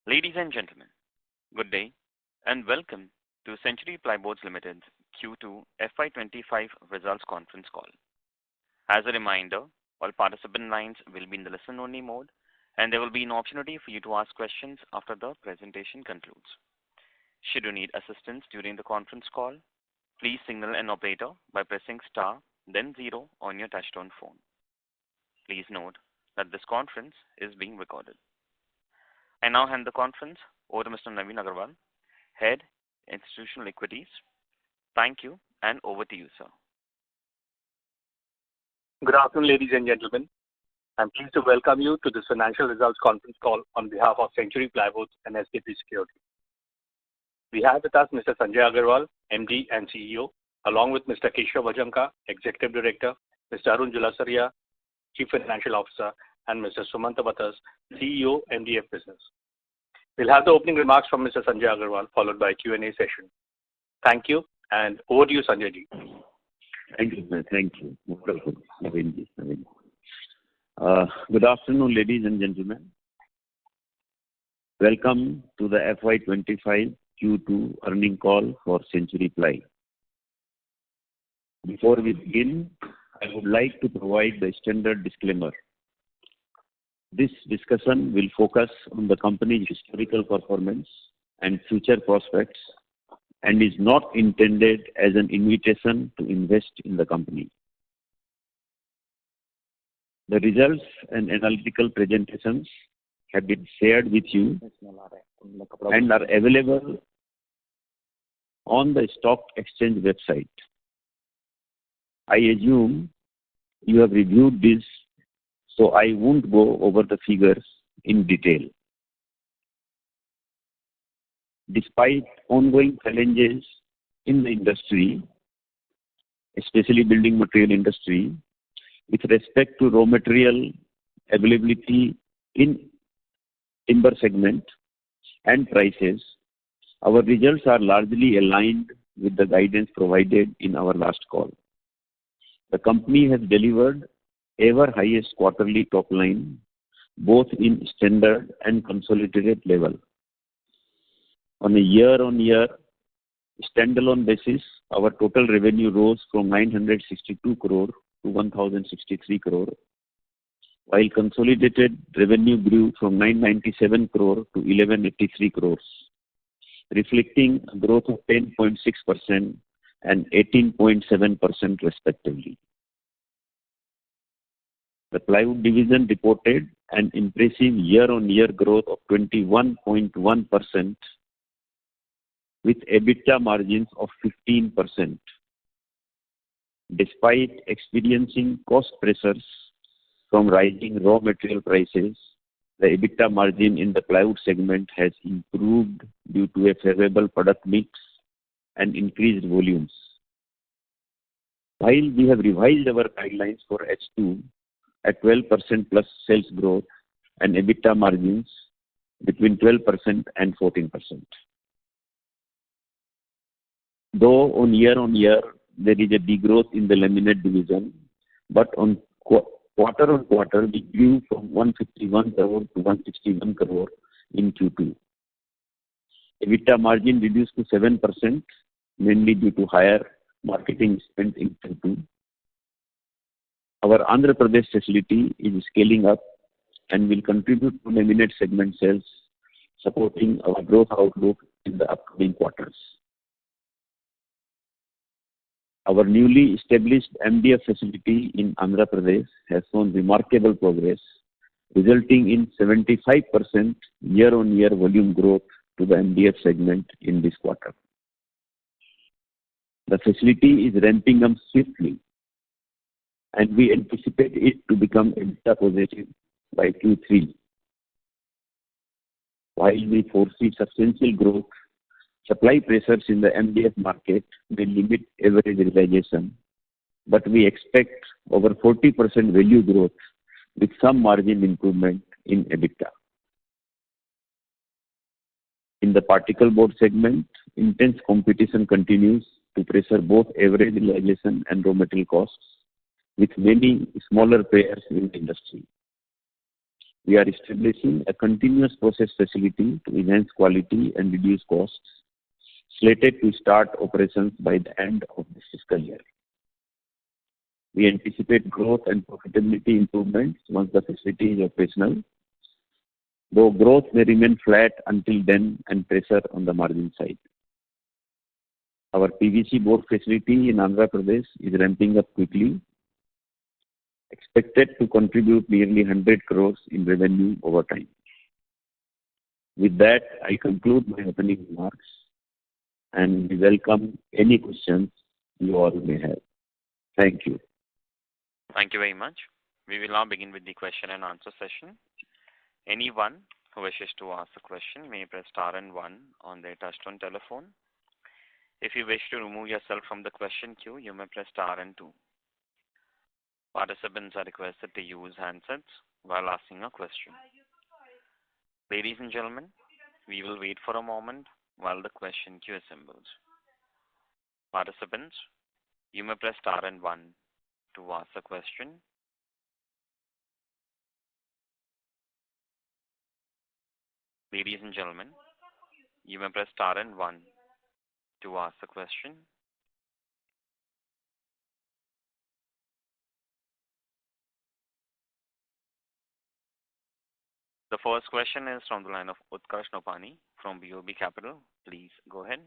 Ladies and gentlemen, good day and welcome to Century Plyboards Limited's Q2 FY25 results conference call. As a reminder, all participant lines will be in the listen-only mode, and there will be an opportunity for you to ask questions after the presentation concludes. Should you need assistance during the conference call, please signal an operator by pressing star, then 0 on your touchtone phone. Please note that this conference is being recorded. I now hand the conference over to Mr. Naveen Agarwal, Head, Institutional Equities. Thank you, and over to you, sir. Good afternoon, ladies and gentlemen. I'm pleased to welcome you to this financial results conference call on behalf of Century Plyboards and SKP Securities. We have with us Mr. Sanjay Agarwal, MD and CEO, along with Mr. Keshav Vajanka, Executive Director, Mr. Arun Julasaria, Chief Financial Officer, and Mr. Sumanta Batas, CEO, MDF Business. We'll have the opening remarks from Mr. Sanjay Agarwal, followed by a Q&A session. Thank you, and over to you, Sanjay ji. Thank you, sir. Thank you. Wonderful. Good afternoon, ladies and gentlemen. Welcome to the FY25 Q2 earning call for Century Ply. Before we begin, I would like to provide the standard disclaimer. This discussion will focus on the company's historical performance and future prospects and is not intended as an invitation to invest in the company. The results and analytical presentations have been shared with you and are available on the stock exchange website. I assume you have reviewed this, so I won't go over the figures in detail. Despite ongoing challenges in the industry, especially building material industry, with respect to raw material availability in timber segment and prices, our results are largely aligned with the guidance provided in our last call. The company has delivered ever highest quarterly top line, both in standard and consolidated level. On a year-on-year standalone basis, our total revenue rose from 962 crore to 1063 crore, while consolidated revenue grew from 997 crore to 1183 crores, reflecting a growth of 10.6% and 18.7% respectively. The plywood division reported an impressive year-on-year growth of 21.1% with EBITDA margins of 15%. Despite experiencing cost pressures from rising raw material prices, the EBITDA margin in the plywood segment has improved due to a favorable product mix and increased volumes. While we have revised our guidelines for H2 at 12% plus sales growth and EBITDA margins between 12% and 14%. Though on year, there is a degrowth in the laminate division, but on quarter, we grew from 151 crore to 161 crore in Q2. EBITDA margin reduced to 7%, mainly due to higher marketing spend in Q2. Our Andhra Pradesh facility is scaling up and will contribute to laminate segment sales, supporting our growth outlook in the upcoming quarters. Our newly established MDF facility in Andhra Pradesh has shown remarkable progress, resulting in 75% year-on-year volume growth to the MDF segment in this quarter. The facility is ramping up swiftly, and we anticipate it to become EBITDA positive by Q3. While we foresee substantial growth, supply pressures in the MDF market may limit average realization, but we expect over 40% value growth with some margin improvement in EBITDA. In the particle board segment, intense competition continues to pressure both average realization and raw material costs, with many smaller players in the industry. we are establishing a continuous process facility to enhance quality and reduce costs, slated to start operations by the end of this fiscal year. We anticipate growth and profitability improvements once the facility is operational, though growth may remain flat until then and pressure on the margin side. Our PVC board facility in Andhra Pradesh is ramping up quickly, expected to contribute nearly 100 crores in revenue over time. With that, I conclude my opening remarks and we welcome any questions you all may have. Thank you. Thank you very much. We will now begin with the question and answer session. Anyone who wishes to ask a question may press star and one on their touchtone telephone. If you wish to remove yourself from the question queue, you may press star and two. Participants are requested to use handsets while asking a question. Ladies and gentlemen, we will wait for a moment while the question queue assembles. Participants, you may press star and one to ask a question. Ladies and gentlemen, you may press star and one to ask a question. The first question is from the line of Utkarsh Nopani from BOB Capital. Please go ahead.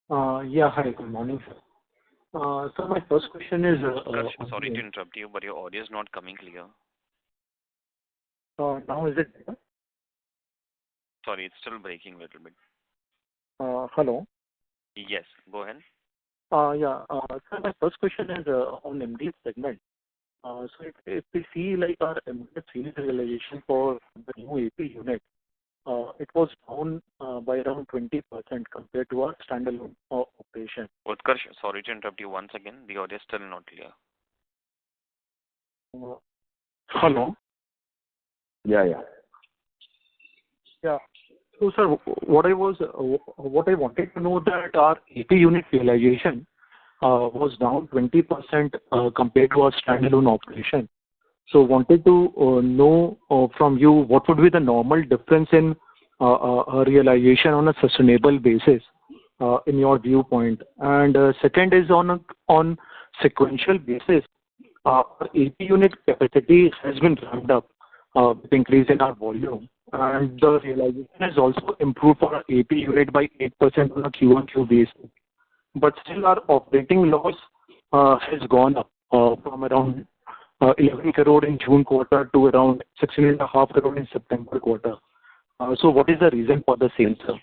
Yeah, hi, good morning, sir. So my first question is... Utkarsh, sorry to interrupt you, but your audio is not coming clear. Now is it better? Sorry, it's still breaking a little bit. Hello? Yes, go ahead. Yeah, so my first question is on MDF segment. So if we see like our MDF sales realization for the new AP unit, it was down by around 20% compared to our standalone operation. Utkarsh, sorry to interrupt you once again. The audio is still not clear. Hello? Yeah. Yeah. So, sir, what I wanted to know that our AP unit realization was down 20% compared to our standalone operation. So, wanted to know from you what would be the normal difference in realization on a sustainable basis in your viewpoint. And second is on sequential basis, our AP unit capacity has been ramped up with increase in our volume. And the realization has also improved for our AP unit by 8% on a Q1Q basis. But still our operating loss has gone up from around 11 crore in June quarter to around 16.5 crore in September quarter. So what is the reason for the same, sir?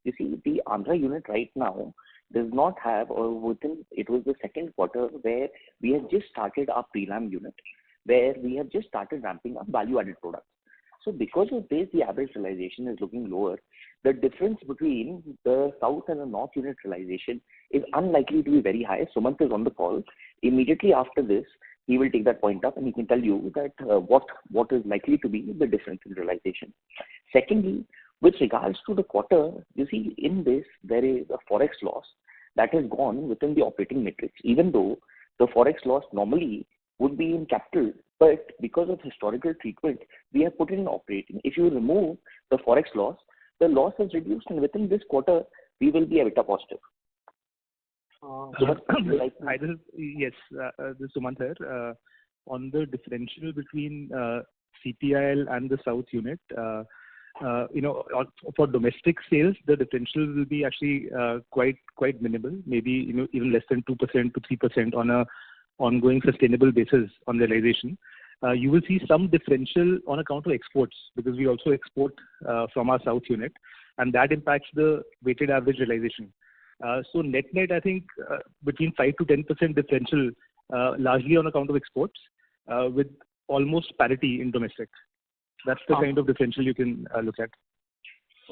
You see, the Andhra unit right now does not have, it was the second quarter where we have just started our prelam unit, where we have just started ramping up value-added products. So because of this, the average realization is looking lower. The difference between the south and the north unit realization is unlikely to be very high. Sumant is on the call. Immediately after this, he will take that point up and he can tell you that what is likely to be the difference in realization. Secondly, with regards to the quarter, you see, in this, there is a forex loss that has gone within the operating metrics, even though the forex loss normally would be in capital, but because of historical treatment, we have put it in operating. If you remove the forex loss, the loss has reduced, and within this quarter, we will be EBITDA positive. Yes, this is Sumant here. On the differential between CPIL and the South unit, for domestic sales, the differential will be actually quite minimal, maybe even less than 2% to 3% on a ongoing sustainable basis on realization. You will see some differential on account of exports because we also export from our South unit, and that impacts the weighted average realization. So net, I think between 5 to 10% differential, largely on account of exports, with almost parity in domestic. That's the kind of differential you can look at.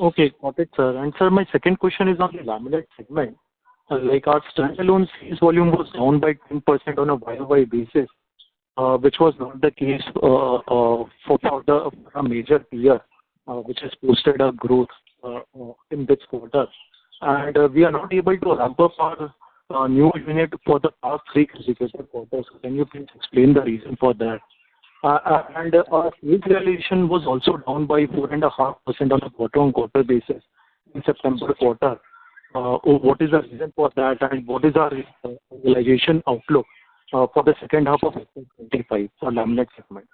Okay, got it, sir. And sir, my second question is on the laminate segment. Like our standalone sales volume was down by 10% on a YOY basis, which was not the case for a major peer, which has posted a growth in this quarter. And we are not able to ramp up our new unit for the past 3 consecutive quarters. Can you please explain the reason for that? And our sales realization was also down by 4.5% on a quarter-on-quarter basis in September quarter. What is the reason for that, and what is our realization outlook for the second half of FY25 for laminate segment?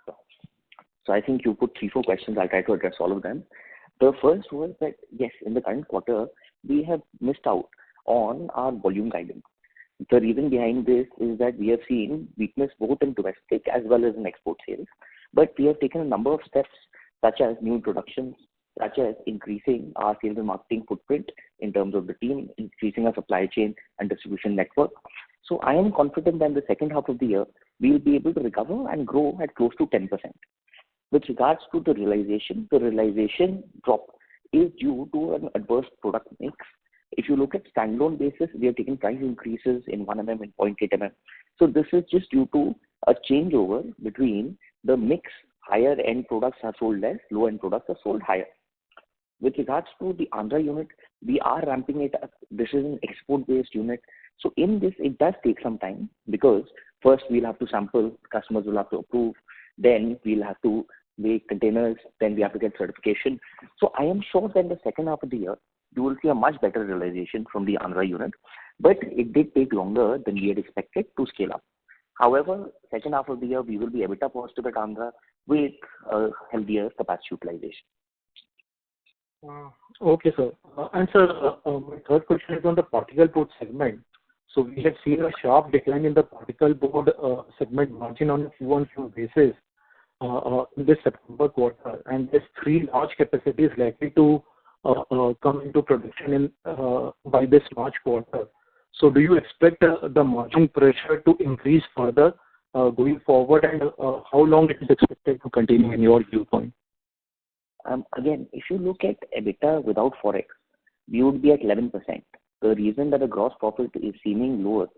So I think you put 3-4 questions. I'll try to address all of them. The first was that, yes, in the current quarter, we have missed out on our volume guidance. The reason behind this is that we have seen weakness both in domestic as well as in export sales. But we have taken a number of steps, such as new introductions, such as increasing our sales and marketing footprint in terms of the team, increasing our supply chain and distribution network. So I am confident that in the second half of the year, we will be able to recover and grow at close to 10%. With regards to the realization drop is due to an adverse product mix. If you look at standalone basis, we have taken price increases in 1 mm and 0.8 mm. So this is just due to a changeover between the mix. Higher end products are sold less, low end products are sold higher. With regards to the Andhra unit, we are ramping it up. This is an export-based unit. So in this, it does take some time because first we'll have to sample, customers will have to approve, then we'll have to make containers, then we have to get certification. So I am sure that in the second half of the year, you will see a much better realization from the Andhra unit. But it did take longer than we had expected to scale up. However, second half of the year, we will be EBITDA positive at Andhra with a healthier capacity utilization. Okay, sir. And sir, my third question is on the particle board segment. So we have seen a sharp decline in the particle board segment margin on a Q-on-Q basis in this September quarter, and there's 3 large capacities likely to come into production in by this March quarter. So do you expect the margin pressure to increase further going forward, and how long it is expected to continue in your viewpoint? Again, if you look at EBITDA without Forex, we would be at 11%. The reason that the gross profit is seeming lower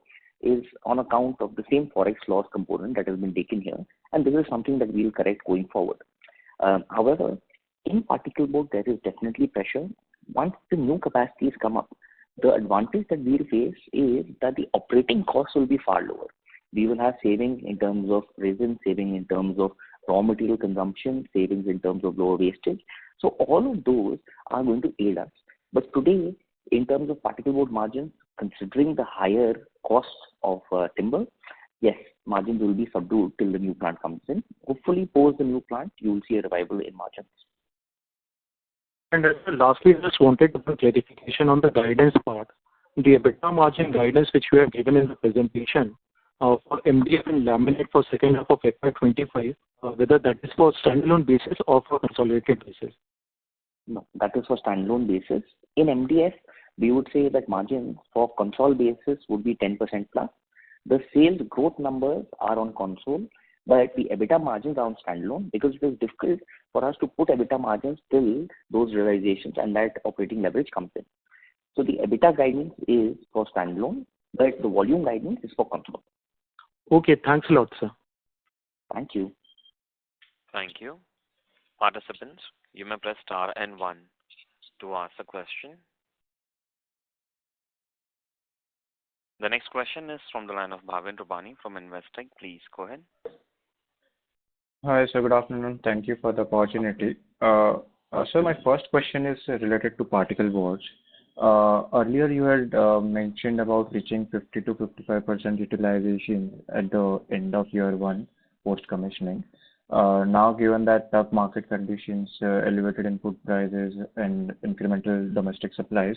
is on account of the same Forex loss component that has been taken here, and this is something that we will correct going forward. However, in particle board, there is definitely pressure. Once the new capacities come up, the advantage that we will face is that the operating costs will be far lower. We will have savings in terms of resin, saving in terms of raw material consumption, savings in terms of lower wastage. So all of those are going to aid us. But today, in terms of particle board margins, considering the higher costs of timber, yes, margins will be subdued till the new plant comes in. Hopefully, post the new plant, you will see a revival in margins. And lastly, I just wanted to put clarification on the guidance part. The EBITDA margin guidance which we have given in the presentation for MDF and laminate for second half of FY25, whether that is for standalone basis or for consolidated basis? No, that is for standalone basis. In MDF, we would say that margins for console basis would be 10% plus. The sales growth numbers are on console, but the EBITDA margins are on standalone because it is difficult for us to put EBITDA margins till those realizations and that operating leverage comes in. So the EBITDA guidance is for standalone, but the volume guidance is for console. Okay, thanks a lot, sir. Thank you. Thank you. Participants, you may press star and 1 to ask a question. The next question is from the line of Bhavin Rupani from Investec. Please go ahead. Hi, sir. Good afternoon. Thank you for the opportunity. Sir, my first question is related to particle boards. Earlier, you had mentioned about reaching 50 to 55% utilization at the end of year 1 post-commissioning. Now, given that tough market conditions, elevated input prices, and incremental domestic supplies,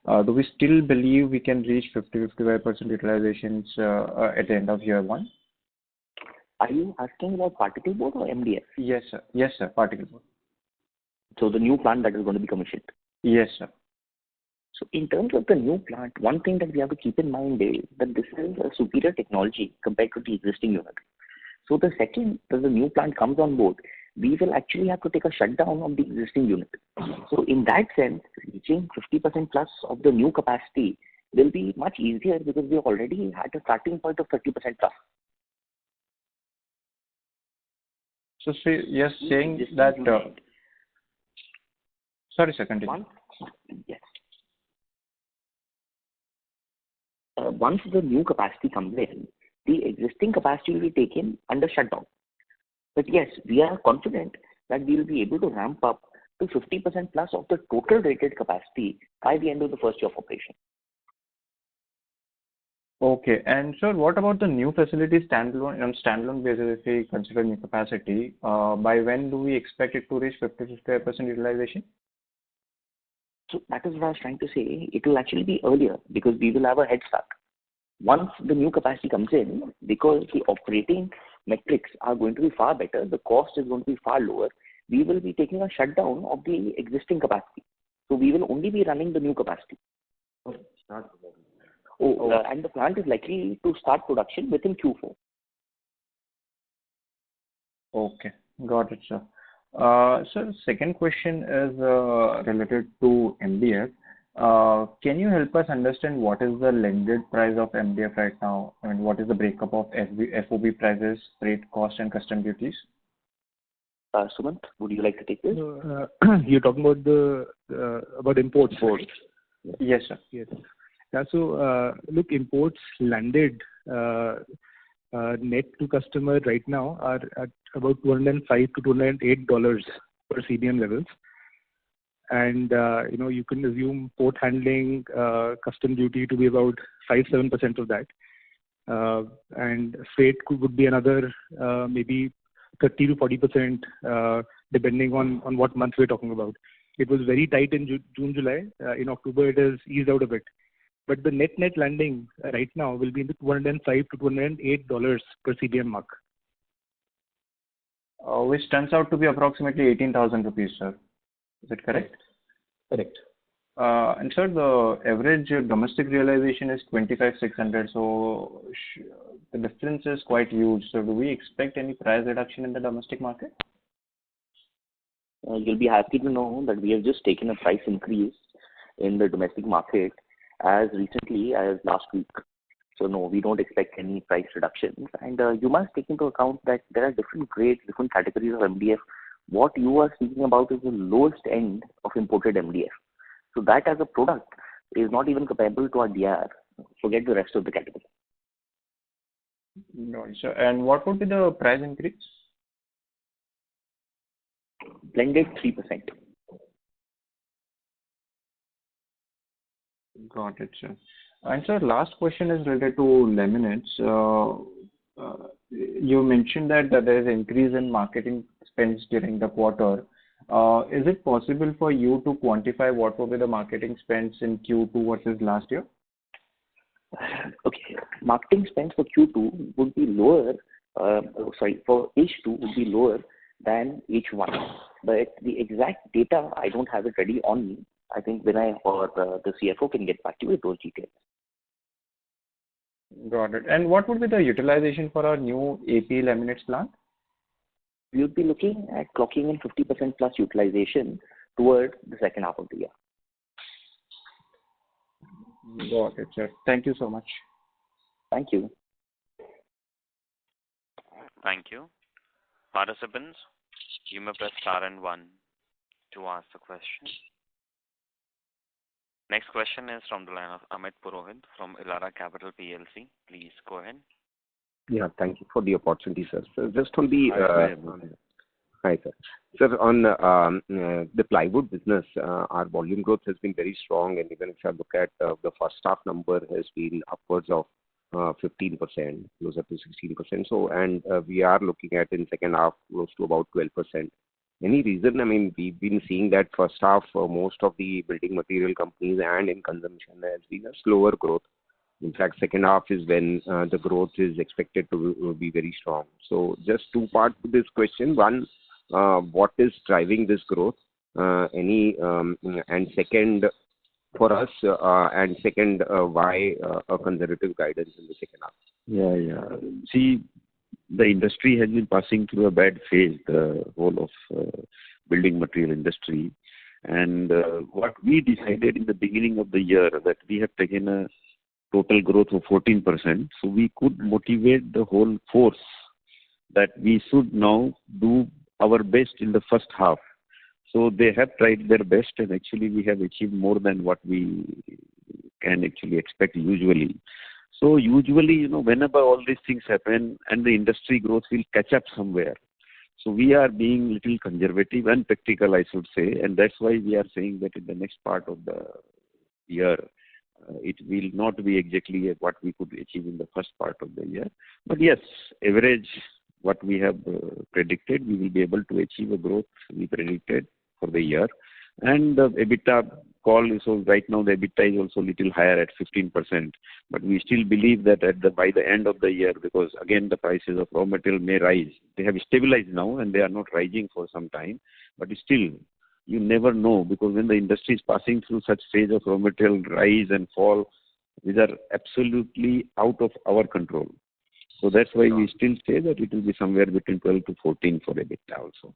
do we still believe we can reach 50-55% utilizations at the end of year 1? Are you asking about particle board or MDF? Yes, sir. Yes, sir. Particle board. So the new plant that is going to be commissioned? Yes, sir. So in terms of the new plant, one thing that we have to keep in mind is that this is a superior technology compared to the existing unit. So the second that the new plant comes on board, we will actually have to take a shutdown of the existing unit. So in that sense, reaching 50% plus of the new capacity will be much easier because we already had a starting point of 30% plus. So you're saying that... Sorry, sir, continue. Yes. once the new capacity comes in, the existing capacity will be taken under shutdown. But yes, we are confident that we will be able to ramp up to 50% plus of the total rated capacity by the end of the first year of operation. Okay. And sir, what about the new facility standalone, on standalone basis, if we consider new capacity, by when do we expect it to reach 50-55% utilization? So that is what I was trying to say. It will actually be earlier because we will have a head start. Once the new capacity comes in, because the operating metrics are going to be far better, the cost is going to be far lower, we will be taking a shutdown of the existing capacity. So we will only be running the new capacity. And the plant is likely to start production within Q4. Okay, got it, sir. Sir, second question is related to MDF. Can you help us understand what is the landed price of MDF right now? I mean, what is the breakup of FOB prices, freight cost, and custom duties? Sumant, would you like to take this? You're talking about imports, right? Yes, sir. Yes. Yeah, so look, imports landed net to customer right now are at about $205 to $208 per CBM levels. And, you can assume port handling, custom duty to be about 5-7% of that. And freight would be another maybe 30 to 40%, depending on what month we're talking about. It was very tight in June, July. In October, it has eased out a bit. But the net landing right now will be in the $205 to $208 per CBM mark. Which turns out to be approximately 18,000 rupees, sir. Is it correct? Correct. And sir, the average domestic realization is 25,600. So the difference is quite huge. So do we expect any price reduction in the domestic market? You'll be happy to know that we have just taken a price increase in the domestic market as recently as last week. So no, we don't expect any price reductions. And you must take into account that there are different grades, different categories of MDF. What you are speaking about is the lowest end of imported MDF. So that as a product is not even comparable to our DR. Forget the rest of the category. No, sir. And what would be the price increase? Blended 3%. Got it, sir. And sir, last question is related to laminates. You mentioned that there is an increase in marketing spends during the quarter. Is it possible for you to quantify what will be the marketing spends in Q2 versus last year? Okay, marketing spends for Q2 would be lower. For H2 would be lower than H1. But the exact data, I don't have it ready on me. I think Vinay or the CFO can get back to you with those details. Got it. And what would be the utilization for our new AP laminates plant? We would be looking at clocking in 50% plus utilization toward the second half of the year. Got it, sir. Thank you so much. Thank you. Thank you. Participants, you may press star and 1 to ask the question. Next question is from the line of Amit Purohit from Elara Capital PLC. Please go ahead. Yeah, thank you for the opportunity, sir. So just on the hi, sir. Sir, on the plywood business, our volume growth has been very strong, and even if I look at the first half number has been upwards of 15%, closer to 16%. So, and we are looking at in second half close to about 12%. Any reason? I mean, we've been seeing that first half most of the building material companies and in consumption has been a slower growth. In fact, second half is when the growth is expected to be very strong. So just two parts to this question. One, what is driving this growth? And second, for us, and second, why a conservative guidance in the second half? Yeah. See, the industry has been passing through a bad phase, the whole of building material industry. And what we decided in the beginning of the year that we have taken a total growth of 14%. So we could motivate the whole force that we should now do our best in the first half. So they have tried their best, and actually we have achieved more than what we can actually expect usually. So usually, whenever all these things happen and the industry growth will catch up somewhere. So we are being little conservative and practical, I should say, and that's why we are saying that in the next part of the year, it will not be exactly what we could achieve in the first part of the year. But yes, average, what we have predicted, we will be able to achieve a growth we predicted for the year. And the EBITDA call is also, right now the EBITDA is also little higher at 15%. But we still believe that by the end of the year, because again the prices of raw material may rise. They have stabilized now and they are not rising for some time. But still, you never know, because when the industry is passing through such phase of raw material rise and fall, these are absolutely out of our control. So that's why we still say that it will be somewhere between 12 to 14 for EBITDA also.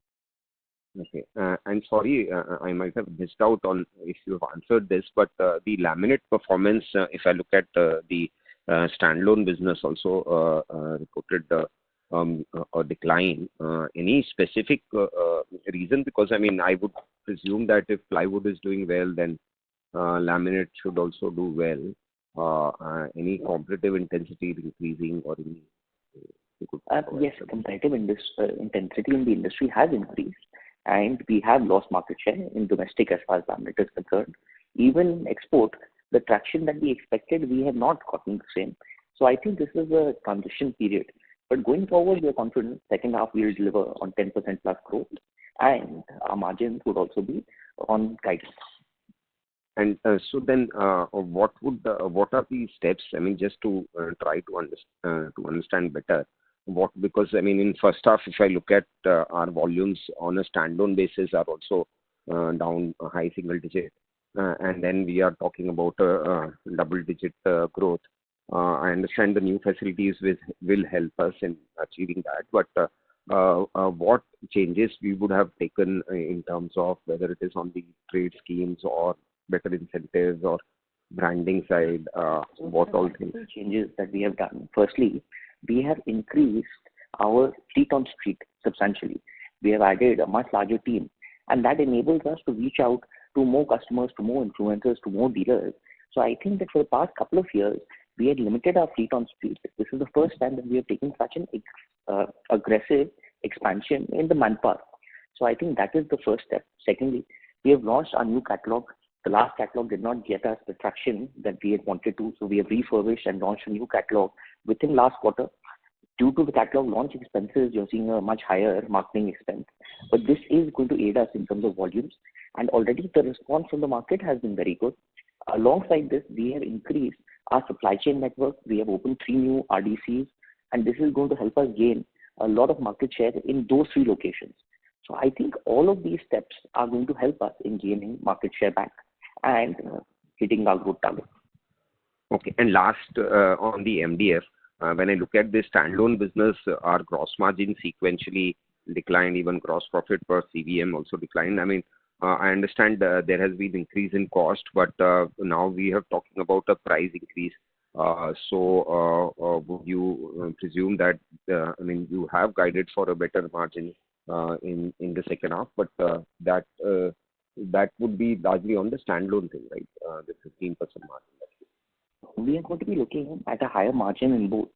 Okay. And sorry, I might have missed out on if you have answered this, but the laminate performance, if I look at the standalone business also reported a decline. Any specific reason? Because I would presume that if plywood is doing well, then laminate should also do well. Any competitive intensity increasing or any? Yes, competitive intensity in the industry has increased, and we have lost market share in domestic as far as laminate is concerned. Even export, the traction that we expected, we have not gotten the same. So I think this is a transition period. But going forward, we are confident second half we will deliver on 10% plus growth, and our margins would also be on guidance. And so then, what are the steps? Just to try to understand better. Because in first half, if I look at our volumes on a standalone basis are also down a high single digit, and then we are talking about double digit growth. I understand the new facilities will help us in achieving that, but what changes we would have taken in terms of whether it is on the trade schemes or better incentives or branding side, what all things? Changes that we have done. Firstly, we have increased our feet on street substantially. We have added a much larger team, and that enables us to reach out to more customers, to more influencers, to more dealers. So I think that for the past couple of years, we had limited our feet on street. This is the first time that we have taken such an aggressive expansion in the manpower. So I think that is the first step. Secondly, we have launched our new catalog. The last catalog did not get us the traction that we had wanted to, so we have refurbished and launched a new catalog within last quarter. Due to the catalog launch expenses, you're seeing a much higher marketing expense. But this is going to aid us in terms of volumes, and already the response from the market has been very good. Alongside this, we have increased our supply chain network. We have opened 3 new RDCs, and this is going to help us gain a lot of market share in those 3 locations. So I think all of these steps are going to help us in gaining market share back and hitting our growth target. Okay. And last, on the MDF, when I look at this standalone business, our gross margin sequentially declined, even gross profit per CVM also declined. I understand there has been increase in cost, but now we are talking about a price increase. So would you presume that, you have guided for a better margin in the second half, but that would be largely on the standalone thing, right? The 15% margin. We are going to be looking at a higher margin in both.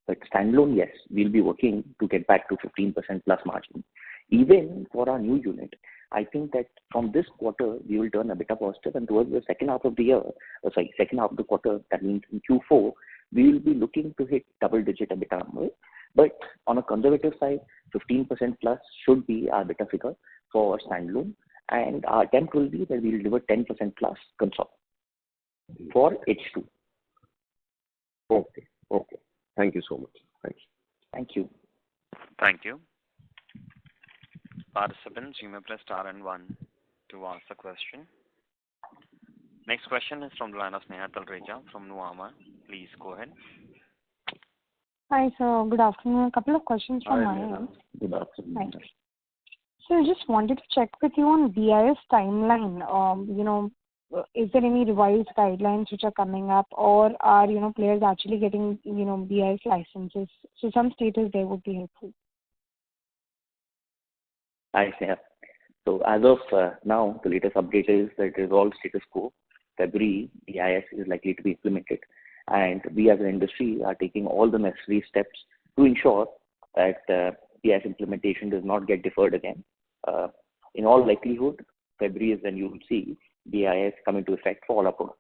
But standalone, yes, we'll be working to get back to 15% plus margin. Even for our new unit, I think that from this quarter, we will turn a bit positive, and towards the second half of the quarter, that means in Q4, we will be looking to hit double-digit EBITDA number. But on a conservative side, 15% plus should be our EBITDA figure for standalone, and our attempt will be that we will deliver 10% plus console for H2. Okay. Thank you so much. Thanks. Thank you. Thank you. Participants, you may press star and 1 to ask a question. Next question is from the line of Sneha Talreja from Nuvama. Please go ahead. Hi, sir. Good afternoon. A couple of questions from my end. Good afternoon. Thank you. So I just wanted to check with you on BIS timeline. Is there any revised guidelines which are coming up, or are players actually getting BIS licenses? So some status there would be helpful. Hi, Sneha. So as of now, the latest update is that it is all status quo. February, BIS is likely to be implemented. And we as an industry are taking all the necessary steps to ensure that BIS implementation does not get deferred again. In all likelihood, February is when you will see BIS come into effect for all our products.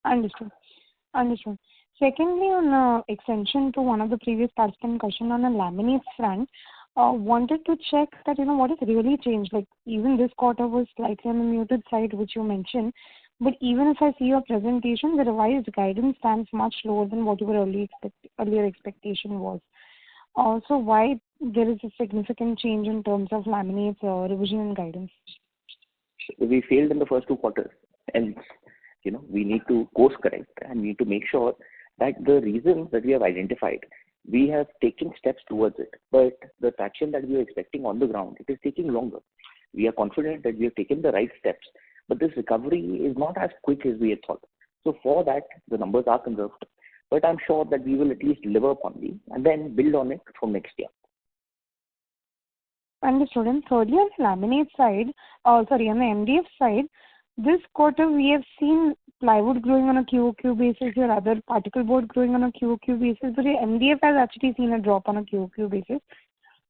Understood. Understood. Secondly, on extension to one of the previous participant question on a laminates front, wanted to check that, what has really changed. Like, even this quarter was slightly on the muted side, which you mentioned, but even if I see your presentation, the revised guidance stands much lower than what your earlier expectation was. So why there is a significant change in terms of laminates revision and guidance? We failed in the first 2 quarters, and we need to course correct, and we need to make sure that the reasons that we have identified, we have taken steps towards it, but the traction that we are expecting on the ground, it is taking longer. We are confident that we have taken the right steps, but this recovery is not as quick as we had thought. So for that, the numbers are conservative, but I'm sure that we will at least deliver upon these and then build on it from next year. Understood. And thirdly, on the laminate side, on the MDF side, this quarter we have seen plywood growing on a QOQ basis, your other particle board growing on a QOQ basis, but your MDF has actually seen a drop on a QOQ basis.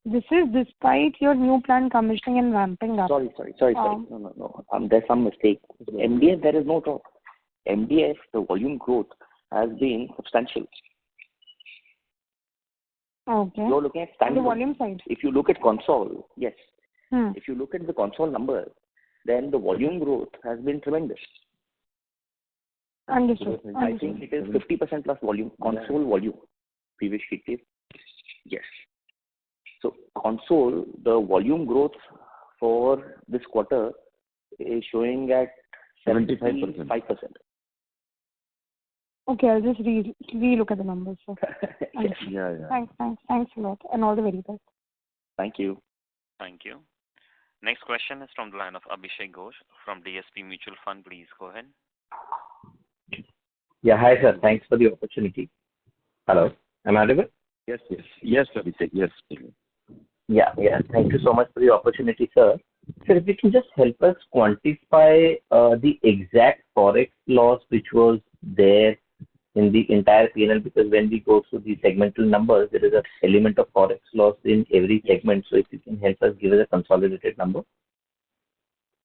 This is despite your new plant commissioning and ramping up. Sorry. No. There's some mistake. MDF, there is no drop. MDF, the volume growth has been substantial. Okay. You're looking at standard. The volume side. If you look at console, yes. If you look at the console numbers, then the volume growth has been tremendous. Understood. I think it is 50% plus volume, console volume. Previous sheet, please. Yes. So console, the volume growth for this quarter is showing at 75%. Okay, I'll just re-look at the numbers. So. Yes. Yeah. Thanks a lot, and all the very best. Thank you. Thank you. Next question is from the line of Abhishek Ghosh from DSP Mutual Fund. Please go ahead. Yeah, hi sir. Thanks for the opportunity. Hello, am I audible? Yes, Abhishek. Yes. Yeah. Thank you so much for the opportunity, sir. Sir, if you can just help us quantify the exact forex loss which was there in the entire P&L, because when we go through the segmental numbers, there is an element of forex loss in every segment. So if you can help us give us a consolidated number.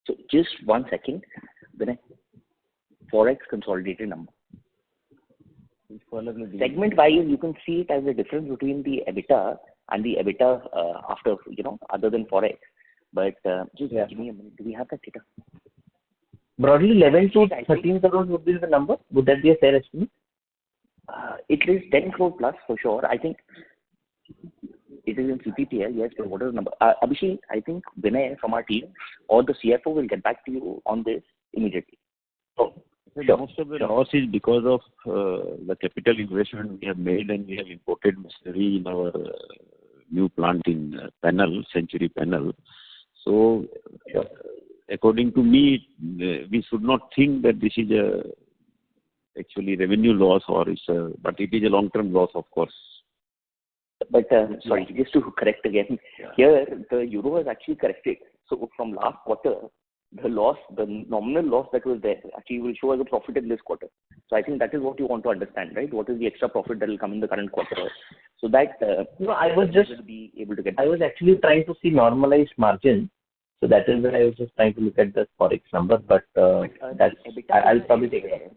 So just 1 second. Vinay, forex consolidated number. Segment wise, you can see it as a difference between the EBITDA and the EBITDA after, other than forex. But just give me a minute. Do we have that data? Broadly, 11 to 13 crores would be the number. Would that be a fair estimate? It is 10 crore plus for sure. I think it is in CPTL, yes, but what is the number? Abhishek, I think Vinay from our team or the CFO will get back to you on this immediately. Oh, sure. Most of the loss is because of the capital investment we have made, and we have imported machinery in our new plant in Century Panel. So, according to me, we should not think that this is actually revenue loss, but it is a long-term loss, of course. But sorry, just to correct again, here the euro has actually corrected. So from last quarter, the nominal loss that was there actually will show as a profit in this quarter. So I think that is what you want to understand, right? What is the extra profit that will come in the current quarter? So that I was just will be able to get. I was actually trying to see normalized margin. So that is why I was just trying to look at the forex number, but that's I'll probably take it up.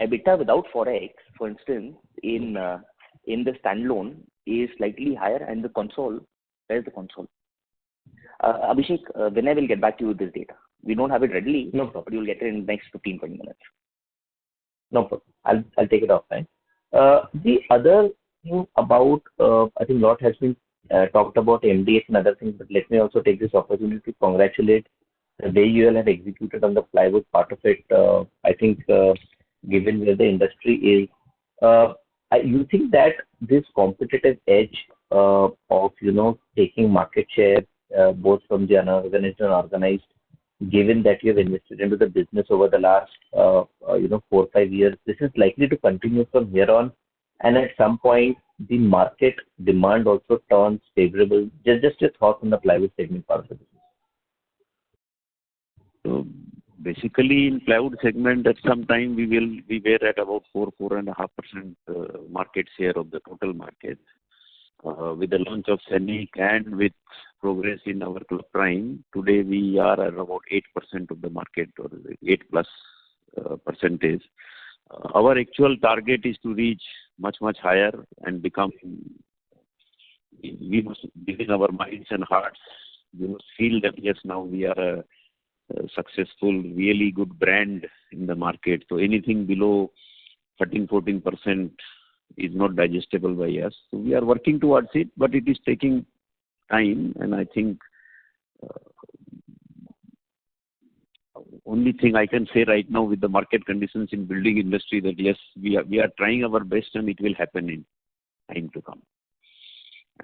EBITDA without forex, for instance, in the standalone is slightly higher, and the console, where's the console? Abhishek, Vinay will get back to you with this data. We don't have it readily, no problem, but you'll get it in the next 15-20 minutes. No problem. I'll take it offline. The other thing about, I think a lot has been talked about MDF and other things, but let me also take this opportunity to congratulate the way you all have executed on the plywood part of it. I think given where the industry is, you think that this competitive edge of taking market share both from the unorganized and organized, given that you have invested into the business over the last 4 or 5 years, this is likely to continue from here on, and at some point the market demand also turns favorable. Just your thoughts on the plywood segment part of the business. So Basically, in plywood segment, at some time we were at about 4.5% market share of the total market. With the launch of Scenic and with progress in our Club Prime, today we are at about 8% of the market, or 8 plus percentage. Our actual target is to reach much higher and become. We must, within our minds and hearts, we must feel that yes, now we are a successful, really good brand in the market. So anything below 13-14% is not digestible by us. So we are working towards it, but it is taking time. And I think only thing I can say right now with the market conditions in building industry that yes, we are trying our best and it will happen in time to come.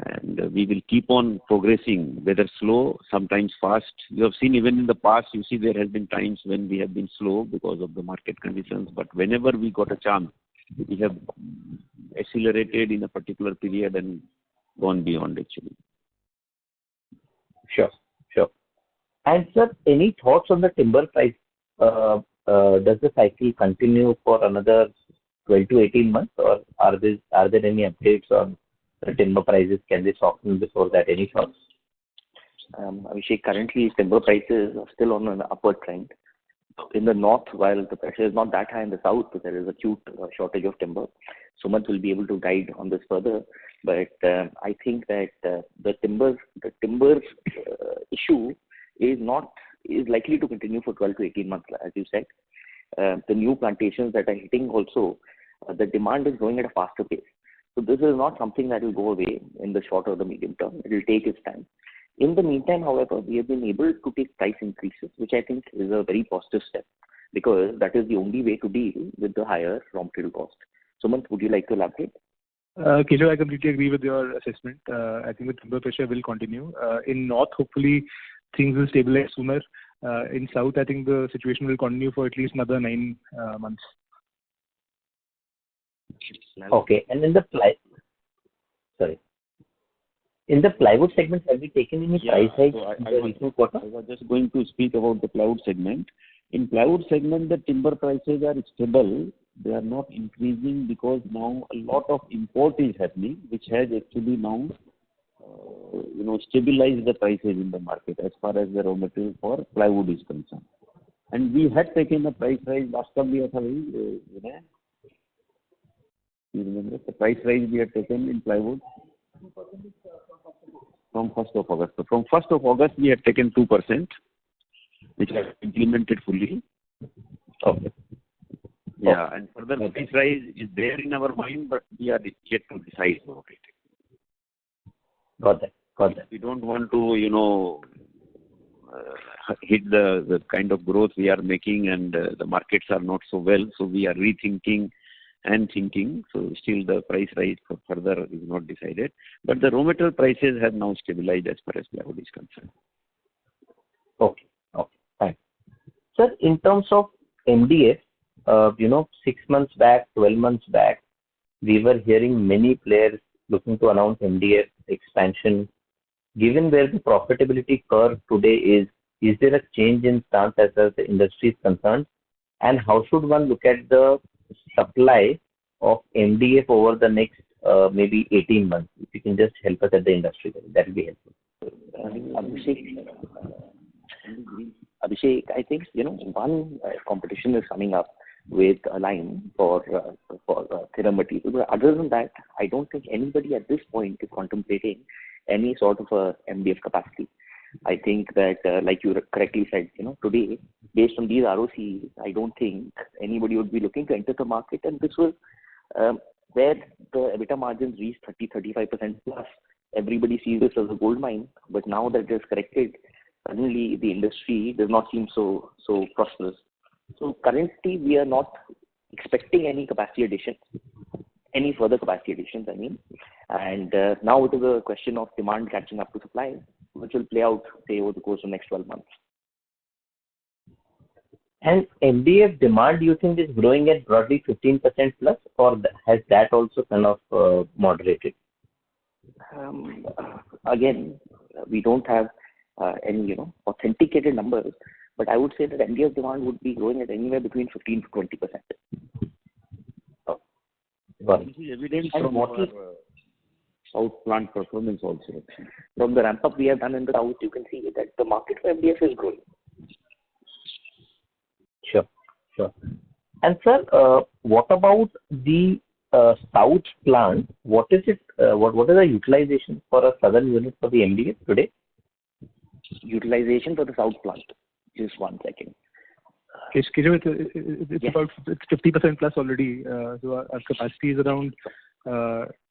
And we will keep on progressing, whether slow, sometimes fast. You have seen even in the past, you see there has been times when we have been slow because of the market conditions. But whenever we got a chance, we have accelerated in a particular period and gone beyond actually. Sure. And sir, any thoughts on the timber price? Does the cycle continue for another 12 to 18 months, or are there any updates on the timber prices? Can they soften before that? Any thoughts? Abhishek, currently timber prices are still on an upward trend. In the north, while the pressure is not that high in the south, there is acute shortage of timber. Sumant will be able to guide on this further. But I think that the timber issue is likely to continue for 12 to 18 months, as you said. The new plantations that are hitting also, the demand is growing at a faster pace. So this is not something that will go away in the short or the medium term. It will take its time. In the meantime, however, we have been able to take price increases, which I think is a very positive step, because that is the only way to deal with the higher raw material cost. Sumant, would you like to elaborate? Keshav, I completely agree with your assessment. I think the timber pressure will continue. In north, hopefully, things will stabilize sooner. In south, I think the situation will continue for at least another 9 months. Okay. And in the plywood segment, have you taken any price hikes in the recent quarter? I was just going to speak about the plywood segment. In plywood segment, the timber prices are stable. They are not increasing because now a lot of import is happening, which has actually now stabilized the prices in the market as far as the raw material for plywood is concerned. And we had taken a price rise last time. You remember the price rise we had taken in plywood? From 1st of August. So from 1st of August, we had taken 2%, which was implemented fully. Okay. Yeah, and further price rise is there in our mind, but we are yet to decide about it. Got that. We don't want to, hit the kind of growth we are making, and the markets are not so well. So we are rethinking and thinking. So still the price rise for further is not decided. But the raw material prices have now stabilized as far as plywood is concerned. Okay, fine. Sir, in terms of MDF, 6 months back, 12 months back, we were hearing many players looking to announce MDF expansion. Given where the profitability curve today is there a change in stance as far as the industry is concerned? And how should one look at the supply of MDF over the next maybe 18 months? If you can just help us at the industry level, that will be helpful. Abhishek, I think one competition is coming up with a line for thinner material. But other than that, I don't think anybody at this point is contemplating any sort of a MDF capacity. I think that, like you correctly said, today, based on these ROCs, I don't think anybody would be looking to enter the market. And this was where the EBITDA margins reached 30-35% plus. Everybody sees this as a gold mine. But now that it is corrected, suddenly the industry does not seem so prosperous. So currently, we are not expecting any capacity additions, any further capacity additions, I mean. And now it is a question of demand catching up to supply, which will play out, say, over the course of the next 12 months. And MDF demand, do you think, is growing at broadly 15% plus, or has that also kind of moderated? Again, we don't have any authenticated numbers, But I would say that MDF demand would be growing at anywhere between 15 to 20%. Got it. This is evident And from what our is South plant performance also. From the ramp up we have done in the south, you can see that the market for MDF is growing. Sure, sure. And sir, what about the south plant? What is it? What is the utilization for a southern unit for the MDF today? Utilization for the south plant. Just 1 second. Keshav, it's Yes. about 50% plus already. So our capacity is around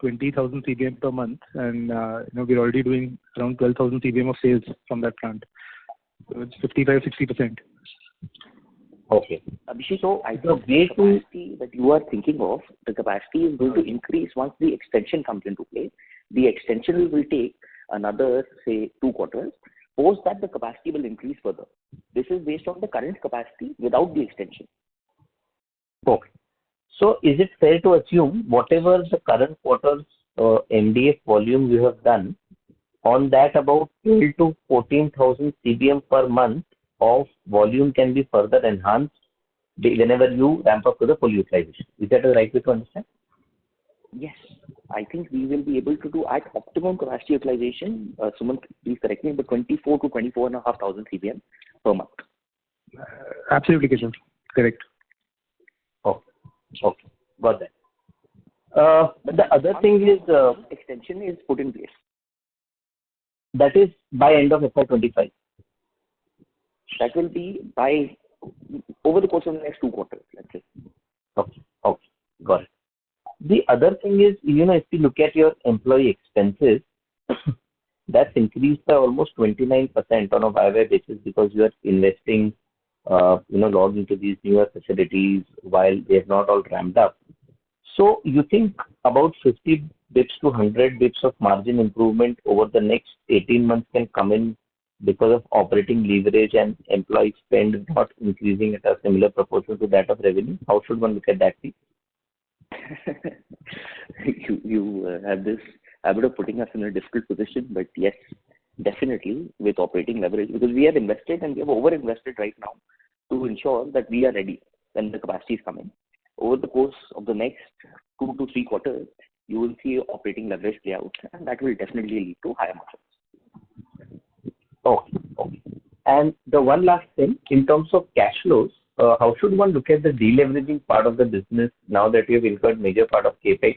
20,000 CBM per month, and we're already doing around 12,000 CBM of sales from that plant. So it's 55-60%. Okay. Abhishek, so I The think way the to capacity that you are thinking of, the capacity is going to increase once the extension comes into play. The extension will take another, say, 2 quarters. Post that, the capacity will increase further. This is based on the current capacity without the extension. okay. So is it fair to assume whatever the current quarter's MDF volume you have done, on that about 12 to 14,000 CBM per month of volume can be further enhanced whenever you ramp up to the full utilization? Is that the right way to understand? Yes, I think we will be able to do at optimum capacity utilization, Sumant, please correct me, but 24 to 24,500 CBM per month. Absolutely, Keshav. Correct. Okay, got that. The other thing is Extension is put in place. that is by end of FY25. That will be by over the course of the next 2 quarters, let's say. Okay, got it. The other thing is, if you look at your employee expenses, that's increased by almost 29% on a YY basis because you are investing, lot into these newer facilities while they have not all ramped up. So you think about 50 bips to 100 bips of margin improvement over the next 18 months can come in because of operating leverage and employee spend not increasing at a similar proportion to that of revenue? How should one look at that, please? You have this habit of putting us in a difficult position, but yes, definitely with operating leverage, because we have invested and we have over-invested right now to ensure that we are ready when the capacity is coming. Over the course of the next 2 to 3 quarters, you will see operating leverage play out, and that will definitely lead to higher margins. Okay. And the one last thing, in terms of cash flows, how should one look at the deleveraging part of the business now that you've incurred major part of CapEx?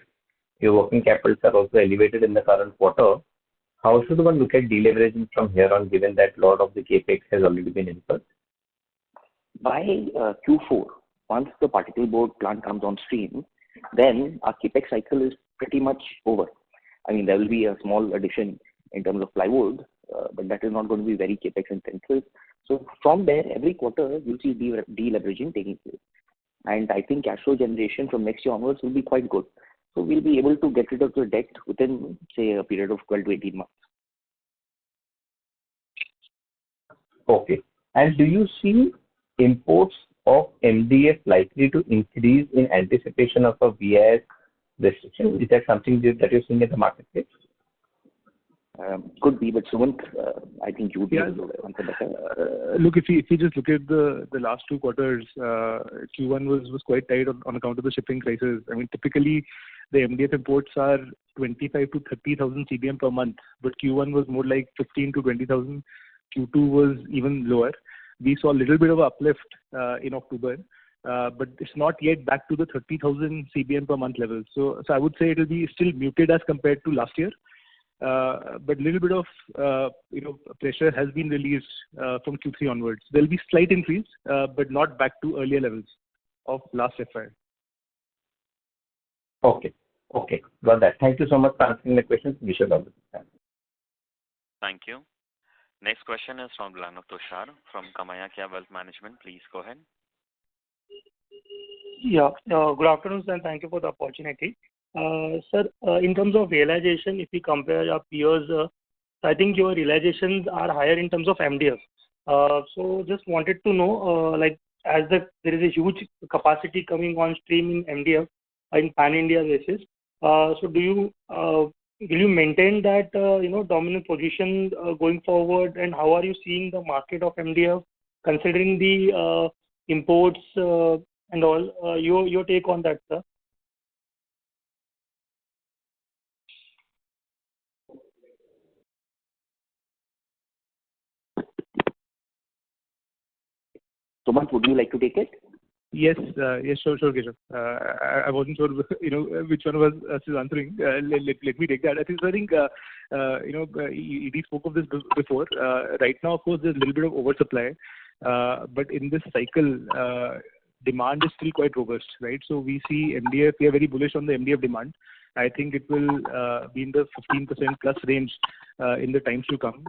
Your working capitals are also elevated in the current quarter. How should one look at deleveraging from here on, given that a lot of the CapEx has already been incurred? By Q4, once the particle board plant comes on stream, then our CapEx cycle is pretty much over. I mean, there will be a small addition in terms of plywood, but that is not going to be very CapEx intensive. So from there, every quarter, you'll see deleveraging taking place. And I think cash flow generation from next year onwards will be quite good. So we'll be able to get rid of the debt within, say, a period of 12 to 18 months. Okay. And do you see imports of MDF likely to increase in anticipation of a BIS restriction? Is that something that you're seeing in the marketplace? Could be, but Sumant, I think you would be able to answer better. Look, if you just look at the last 2 quarters, Q1 was quite tight on account of the shipping crisis. I mean, typically the MDF imports are 25 to 30,000 CBM per month, but Q1 was more like 15 to 20,000. Q2 was even lower. We saw a little bit of an uplift in October, but it's not yet back to the 30,000 CBM per month level. So I would say it will be still muted as compared to last year. But a little bit of pressure has been released from Q3 onwards. There will be slight increase, but not back to earlier levels of last FY. Okay, got that. Thank you so much for answering the questions. We shall have it. Thank you. Next question is from the line of Tushar from Kamayakya Wealth Management. Please go ahead. Yeah, good afternoon, sir, and thank you for the opportunity. Sir, in terms of realization, if we compare our peers, I think your realizations are higher in terms of MDF. So just wanted to know, as there is a huge capacity coming on stream in MDF in pan-India basis, so will you maintain that dominant position going forward, and how are you seeing the market of MDF considering the imports and all. Your take on that, sir? Sumant, would you like to take it? Yes, sure, Keshav. I wasn't sure, which one was still answering. Let me take that. I think, ED spoke of this before. Right now, of course, there's a little bit of oversupply, but in this cycle, demand is still quite robust, right? So we see MDF. We are very bullish on the MDF demand. I think it will be in the 15% plus range in the times to come.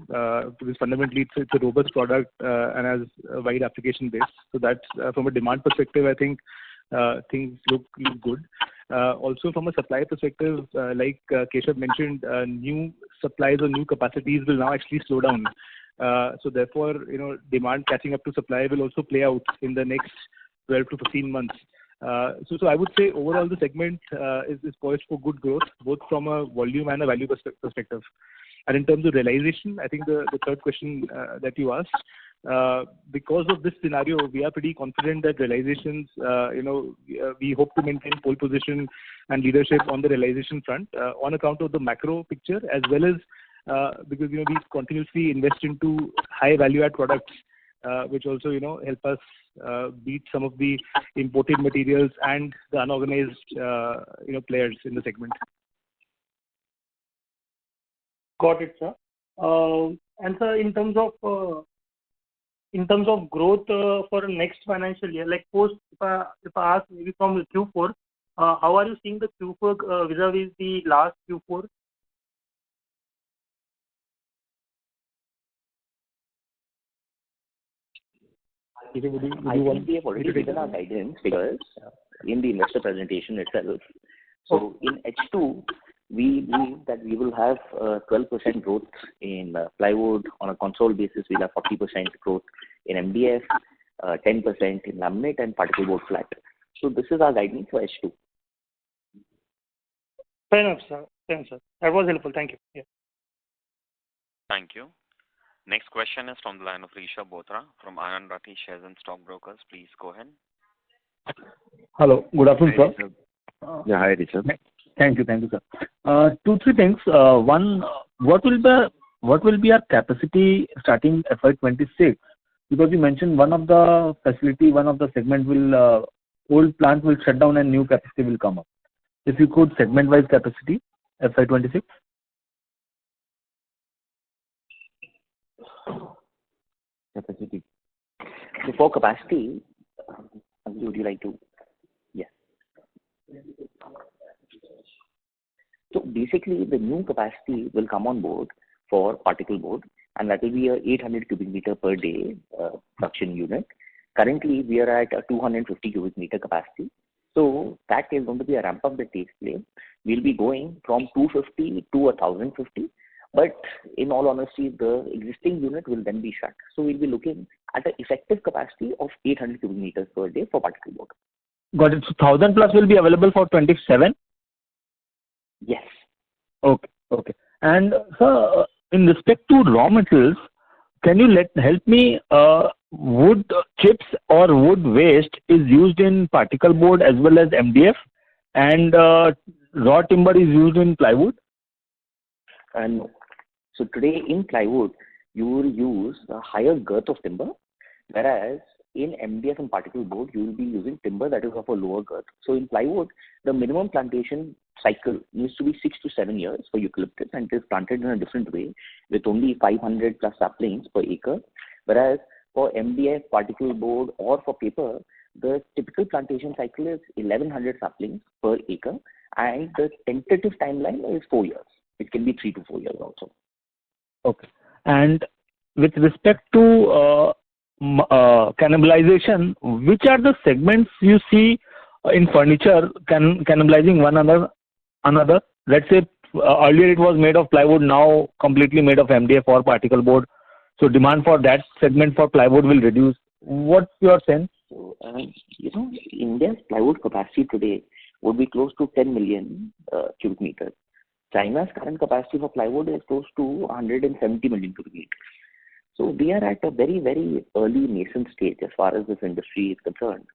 Because fundamentally, it's a robust product and has a wide application base. So that's from a demand perspective, I think things look good. Also, from a supply perspective, like Keshav mentioned, new supplies or new capacities will now actually slow down. So therefore, demand catching up to supply will also play out in the next 12 to 15 months. So I would say overall the segment is poised for good growth, both from a volume and a value perspective. And in terms of realization, I think the third question that you asked, because of this scenario, we are pretty confident that realizations, we hope to maintain pole position and leadership on the realization front on account of the macro picture, as well as because we continuously invest into high value add products, which also help us beat some of the imported materials and the unorganized players in the segment. Got it, sir. And sir, in terms of growth for next financial year, like post, if I ask maybe from the Q4, how are you seeing the Q4 vis-a-vis the last Q4? I think we have already given our guidance figures in the investor presentation itself. So in H2, we believe that we will have 12% growth in plywood. On a console basis, we'll have 40% growth in MDF, 10% in laminate, and particle board flat. So this is our guidance for H2. Fair enough, sir. That was helpful. Thank you. Yeah. Thank you. Next question is from the line of Rishabh Bothra from Anand Rathi Shares and Stock Brokers. Please go ahead. Hello. Good afternoon, sir. Yeah, hi, Rishabh. Thank you, sir. Two, three things. One, what will be our capacity starting FY26? Because you mentioned one of the facility, one of the segment will old plant will shut down and new capacity will come up. If you could segment-wise capacity FY26. Capacity. So for capacity, would you like to? Yes. So basically, the new capacity will come on board for particle board, and that will be a 800 cubic meter per day production unit. Currently, we are at a 250 cubic meter capacity. So that is going to be a ramp up that takes place. We'll be going from 250 to 1050. But in all honesty, the existing unit will then be shut. So we'll be looking at an effective capacity of 800 cubic meters per day for particle board. Got it. So 1000 plus will be available for 27? Yes. Okay. And sir, in respect to raw materials, can you help me? Wood chips or wood waste is used in particle board as well as MDF, and raw timber is used in plywood? No. So today in plywood, you will use a higher girth of timber, whereas in MDF and particle board, you will be using timber that is of a lower girth. So in plywood, the minimum plantation cycle needs to be 6 to 7 years for eucalyptus, and it is planted in a different way with only 500 plus saplings per acre. Whereas for MDF, particle board, or for paper, the typical plantation cycle is 1100 saplings per acre, and the tentative timeline is 4 years. It can be 3 to 4 years also. Okay. And with respect to cannibalization, which are the segments you see in furniture cannibalizing one another? Let's say earlier it was made of plywood, now completely made of MDF or particle board. So demand for that segment for plywood will reduce. What's your sense? So, India's plywood capacity today would be close to 10 million cubic meters. China's current capacity for plywood is close to 170 million cubic meters. So we are at a very, very early nascent stage as far as this industry is concerned.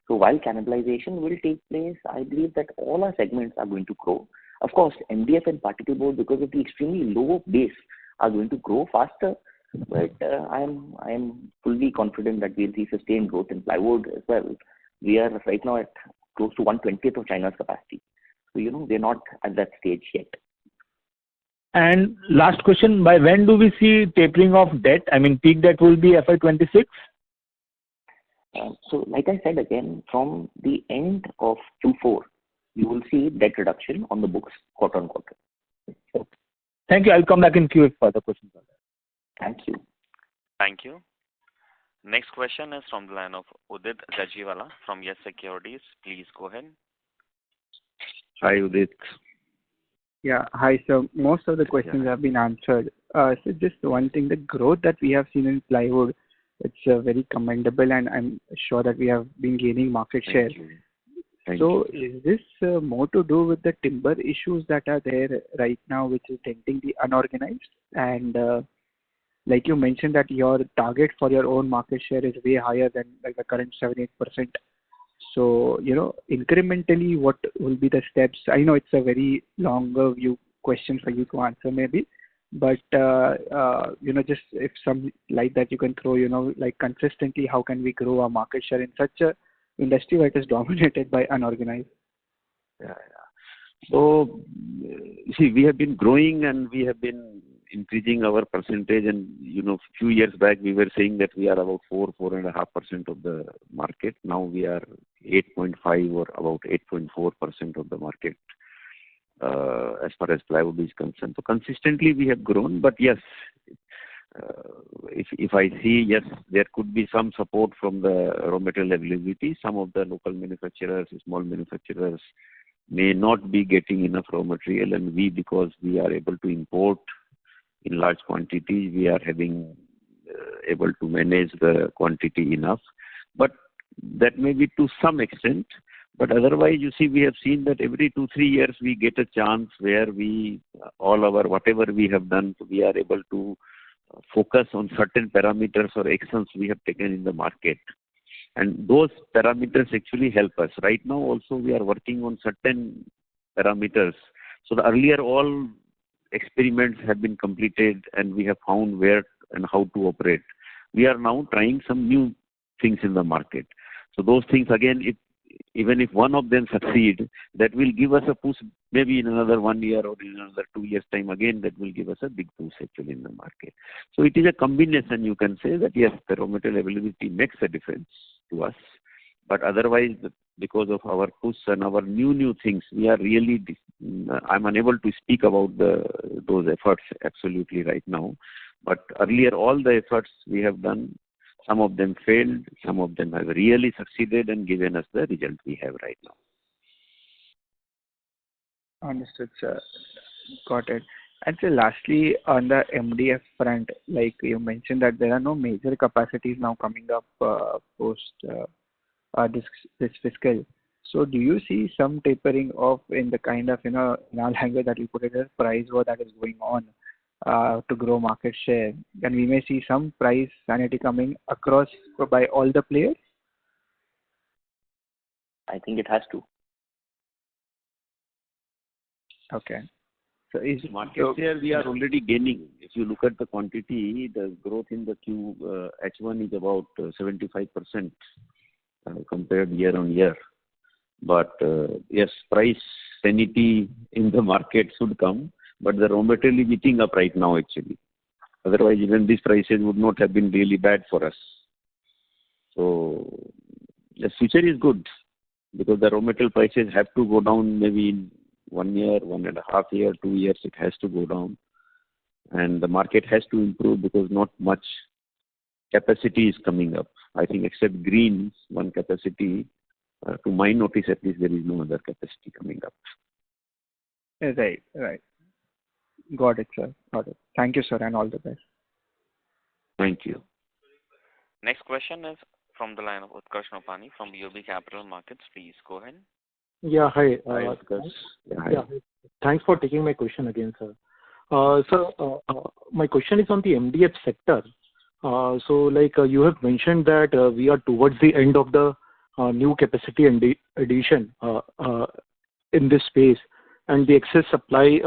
So while cannibalization will take place, I believe that all our segments are going to grow. Of course, MDF and particle board, because of the extremely low base, are going to grow faster. But I am fully confident that we'll see sustained growth in plywood as well. We are right now at close to 1/20th of China's capacity. So, we're not at that stage yet. And last question, by when do we see tapering of debt? I mean, peak debt will be FY26? So, like I said again, from the end of Q4, you will see debt reduction on the books quarter on quarter. Okay. Thank you. I'll come back in queue if further questions are there. Thank you. Thank you. Next question is from the line of Udit Gajiwala from Yes Securities. Please go ahead. Hi, Udit. Yeah. Hi, sir. Most of the questions have been answered. So just one thing, the growth that we have seen in plywood, it's very commendable, and I'm sure that we have been gaining market share. Thank you. Is this more to do with the timber issues that are there right now, which is denting the unorganized? And like you mentioned that your target for your own market share is way higher than like the current 7-8%. So, incrementally, what will be the steps? I know it's a very longer view question for you to answer maybe, but, just if some light that you can throw, like consistently, how can we grow our market share in such a industry that is dominated by unorganized? Yeah. So, see, we have been growing and we have been increasing our percentage, and few years back we were saying that we are about 4.5% of the market. Now we are 8.5 or about 8.4% of the market as far as plywood is concerned. So consistently we have grown, but yes, if I see, yes, there could be some support from the raw material availability. Some of the local manufacturers, small manufacturers may not be getting enough raw material, and because we are able to import in large quantities, we are able to manage the quantity enough. But that may be to some extent. But otherwise, we have seen that every 2-3 years we get a chance where whatever we have done, we are able to focus on certain parameters or actions we have taken in the market. And those parameters actually help us. Right now also we are working on certain parameters. So the earlier all experiments have been completed and we have found where and how to operate. We are now trying some new things in the market. So those things again, even if one of them succeed, that will give us a push maybe in another 1 year or in another 2 years time again, that will give us a big push actually in the market. So it is a combination. You can say that yes, the raw material availability makes a difference to us, but otherwise because of our push and our new things, we are really, I'm unable to speak about those efforts absolutely right now. But earlier all the efforts we have done, some of them failed, some of them have really succeeded and given us the result we have right now. Understood, sir. Got it. And so lastly, on the MDF front, like you mentioned that there are no major capacities now coming up post this fiscal. So do you see some tapering off in the kind of, in our language that you put it as price war that is going on to grow market share? And we may see some price sanity coming across by all the players? I think it has to. Okay. So is market share we are already gaining. If you look at the quantity, the growth in the H1 is about 75% compared year on year. But yes, price sanity in the market should come, but the raw material is eating up right now actually. Otherwise, even these prices would not have been really bad for us. So the future is good because the raw material prices have to go down maybe in 1 year, 1.5 years, 2 years, it has to go down. And the market has to improve because not much capacity is coming up. I think except Green's one capacity, to my notice at least, there is no other capacity coming up. Right. Got it, sir. Got it. Thank you, sir, and all the best. Thank you. Next question is from the line of Utkarsh Nopani from BOB Capital Markets. Please go ahead. Yeah, hi. Hi, Utkarsh. Yeah, thanks for taking my question again, sir. My question is on the MDF sector. You have mentioned that we are towards the end of the new capacity addition in this space, and the excess supply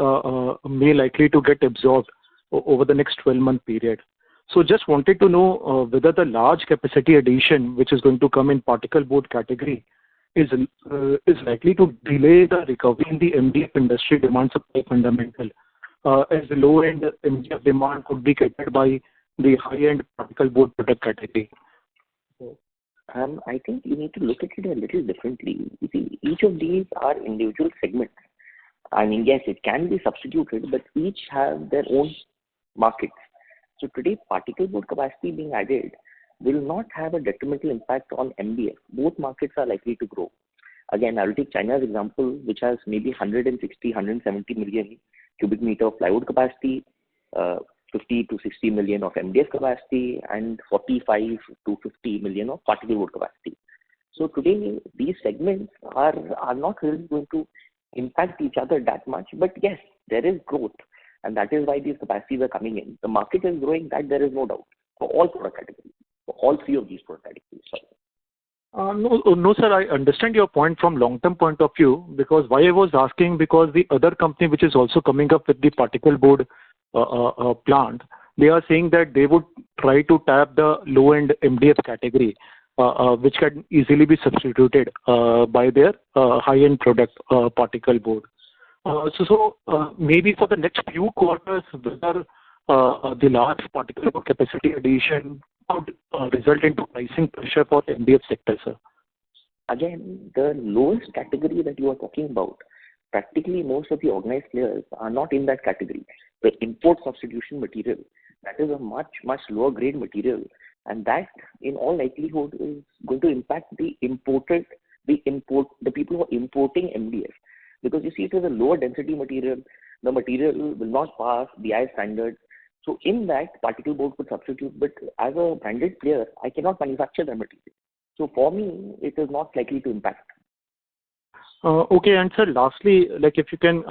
may likely to get absorbed over the next 12-month period. So just wanted to know whether the large capacity addition, which is going to come in particle board category, is likely to delay the recovery in the MDF industry demand supply fundamental, as the low-end MDF demand could be catered by the high-end particle board product category. I think you need to look at it a little differently. You see, each of these are individual segments. I mean, yes, it can be substituted, but each have their own markets. So today, particle board capacity being added will not have a detrimental impact on MDF. Both markets are likely to grow. Again, I will take China's example, which has maybe 160, 170 million cubic meter of plywood capacity, 50 to 60 million of MDF capacity, and 45 to 50 million of particle board capacity. So today, these segments are not really going to impact each other that much. But yes, there is growth, and that is why these capacities are coming in. The market is growing, that there is no doubt, for all product categories, for all three of these product categories. No, sir, I understand your point from long-term point of view, because why I was asking, because the other company which is also coming up with the particle board plant, they are saying that they would try to tap the low-end MDF category, which can easily be substituted by their high-end product particle board. So maybe for the next few quarters, whether the large particle board capacity addition could result into pricing pressure for MDF sector, sir. Again, the lowest category that you are talking about, practically most of the organized players are not in that category. The import substitution material, that is a much, much lower grade material, and that in all likelihood is going to impact the people who are importing MDF. Because you see, it is a lower density material, the material will not pass BI standards. So in that, particle board could substitute, but as a branded player, I cannot manufacture that material. So for me, it is not likely to impact. Okay, and sir, lastly, if you can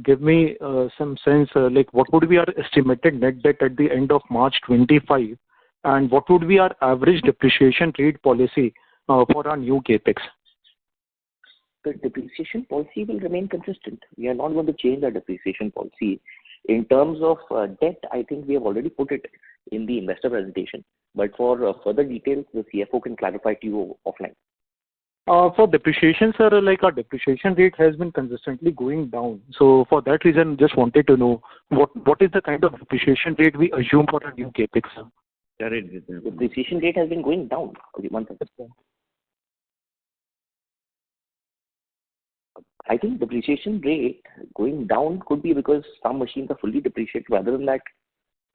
give me some sense, what would be our estimated net debt at the end of March 25, and what would be our average depreciation rate policy for our new capex? The depreciation policy will remain consistent. We are not going to change our depreciation policy. In terms of debt, I think we have already put it in the investor presentation. But for further details, the CFO can clarify to you offline. For depreciation, sir, our depreciation rate has been consistently going down. So for that reason, just wanted to know what is the kind of depreciation rate we assume for our new capex, sir? The depreciation rate has been going down. Okay, 1 second. I think depreciation rate going down could be because some machines are fully depreciated. Rather than that,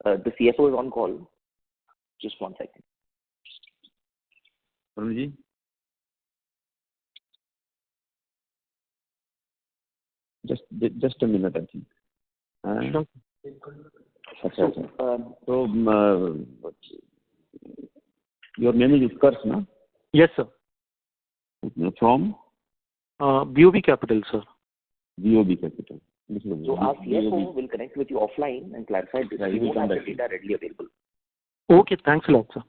the CFO is on call. Just 1 second. Arunji? Just a minute, I think. So, your name is Utkarsh, no? Yes, sir. From? BOB Capital, sir. BOB Capital. So our CFO will connect with you offline and clarify this. We won't have the data readily available. Okay, thanks a lot, sir.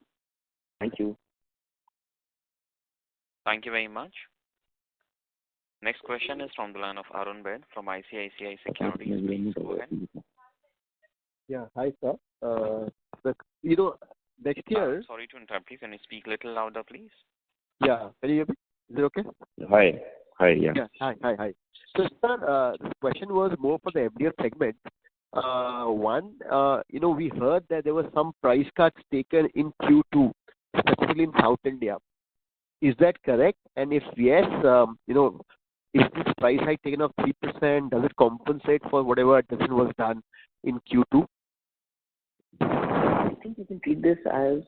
Thank you. Thank you very much. Next question is from the line of Arun Baid from ICICI Securities. Please go ahead. Yeah, hi, sir. Next year. Sorry to interrupt, please. Can you speak a little louder, please? Yeah, can you hear me? Is it okay? Hi. Yeah. Yeah. Hi. So, sir, this question was more for the MDF segment. We heard that there were some price cuts taken in Q2, specifically in South India. Is that correct? And if yes, is this price hike taken of 3%? Does it compensate for whatever addition was done in Q2? I think you can treat this as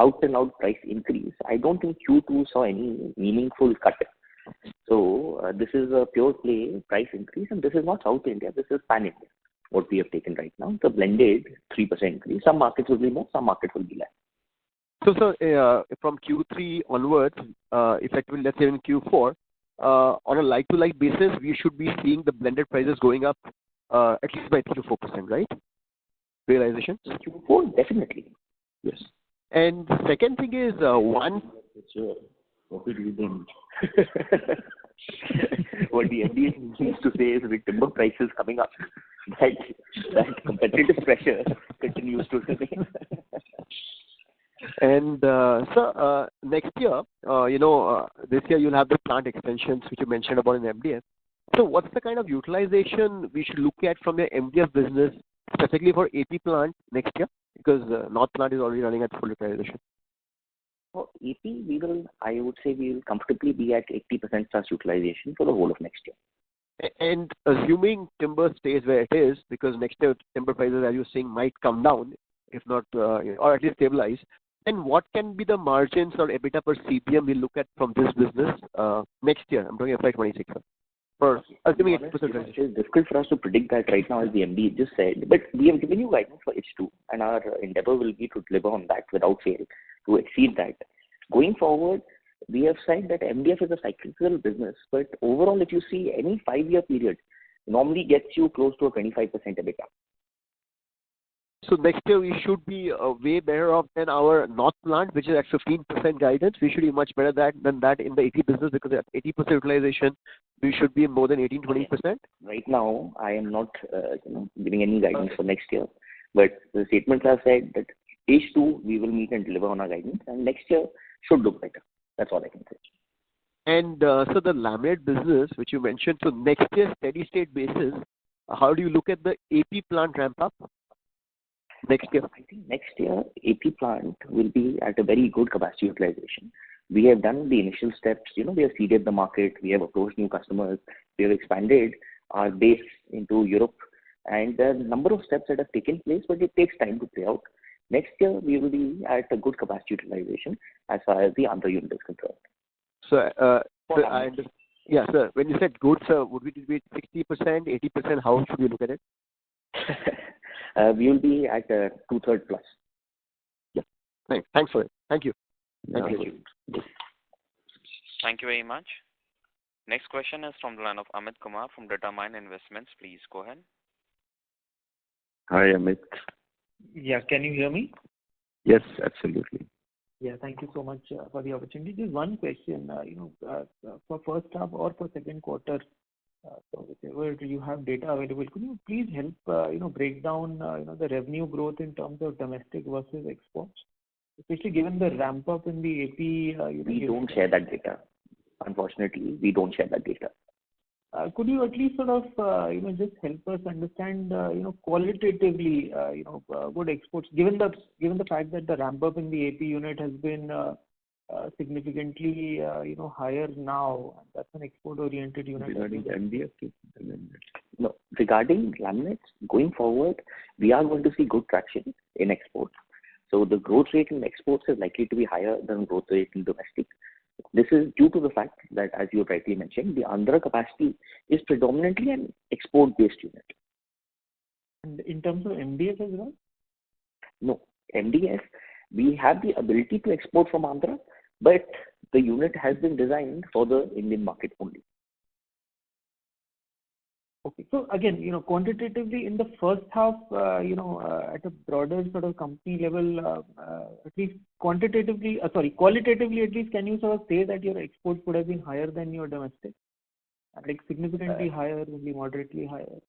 out and out price increase. I don't think Q2 saw any meaningful cut. So this is a pure play price increase, and this is not South India. This is Pan India. What we have taken right now, it's a blended 3% increase. Some markets will be more, some markets will be less. So, sir, from Q3 onwards, effectively, let's say in Q4, on a like-to-like basis, we should be seeing the blended prices going up at least by 3 to 4%, right? Realization? Q4, definitely. Yes. And the second thing is one. Sure. Profit within. What the MD needs to say is with timber prices coming up, that competitive pressure continues to remain. And next year, this year you'll have the plant extensions which you mentioned about in MDF. So what's the kind of utilization we should look at from the MDF business, specifically for AP plant next year? Because North plant is already running at full utilization. For AP, I would say we will comfortably be at 80% plus utilization for the whole of next year. And assuming timber stays where it is, because next year timber prices, as you're saying, might come down, if not, or at least stabilize, then what can be the margins or EBITDA per CBM we look at from this business next year? I'm talking FY26. For assuming 80% utilization. It's difficult for us to predict that right now, as the MD just said, but we have given you guidance for H2, and our endeavor will be to deliver on that without fail, to exceed that. Going forward, we have said that MDF is a cyclical business, but overall, if you see any 5-year period, normally gets you close to a 25% EBITDA. So next year we should be way better off than our North plant, which is at 15% guidance. We should be much better than that in the AP business, because at 80% utilization, we should be more than 18-20%. Right now, I am not giving any guidance for next year, but the statements have said that H2 we will meet and deliver on our guidance, and next year should look better. That's all I can say. And so the laminate business, which you mentioned, so next year steady state basis, how do you look at the AP plant ramp up? Next year? I think next year, AP plant will be at a very good capacity utilization. We have done the initial steps. We have seeded the market. We have approached new customers. We have expanded our base into Europe. And there are a number of steps that have taken place, but it takes time to play out. Next year, we will be at a good capacity utilization as far as the Andhra unit is concerned. So, yeah, sir, when you said good, sir, would it be 60%, 80%? How should we look at it? We will be at 2/3 plus. Yeah. Thanks for it. Thank you. Thank you. Thank you very much. Next question is from the line of Amit Kumar from Determine Investments. Please go ahead. Hi, Amit. Yeah, can you hear me? Yes, absolutely. Yeah, thank you so much for the opportunity. Just one question, for first half or for second quarter, so whichever you have data available, could you please help, break down, the revenue growth in terms of domestic versus exports, especially given the ramp up in the AP? We don't share that data. Unfortunately, we don't share that data. Could you at least sort of, just help us understand, qualitatively, good exports, given the fact that the ramp up in the AP unit has been significantly, higher now. That's an export-oriented unit. Regarding MDF? No, regarding laminates, going forward, we are going to see good traction in exports. So the growth rate in exports is likely to be higher than growth rate in domestic. This is due to the fact that, as you rightly mentioned, the Andhra capacity is predominantly an export-based unit. And in terms of MDF as well? No, MDF, we have the ability to export from Andhra, but the unit has been designed for the Indian market only. Okay. So again, quantitatively in the first half, at a broader sort of company level, at least qualitatively, at least, can you sort of say that your exports would have been higher than your domestic? Like significantly higher, maybe moderately higher?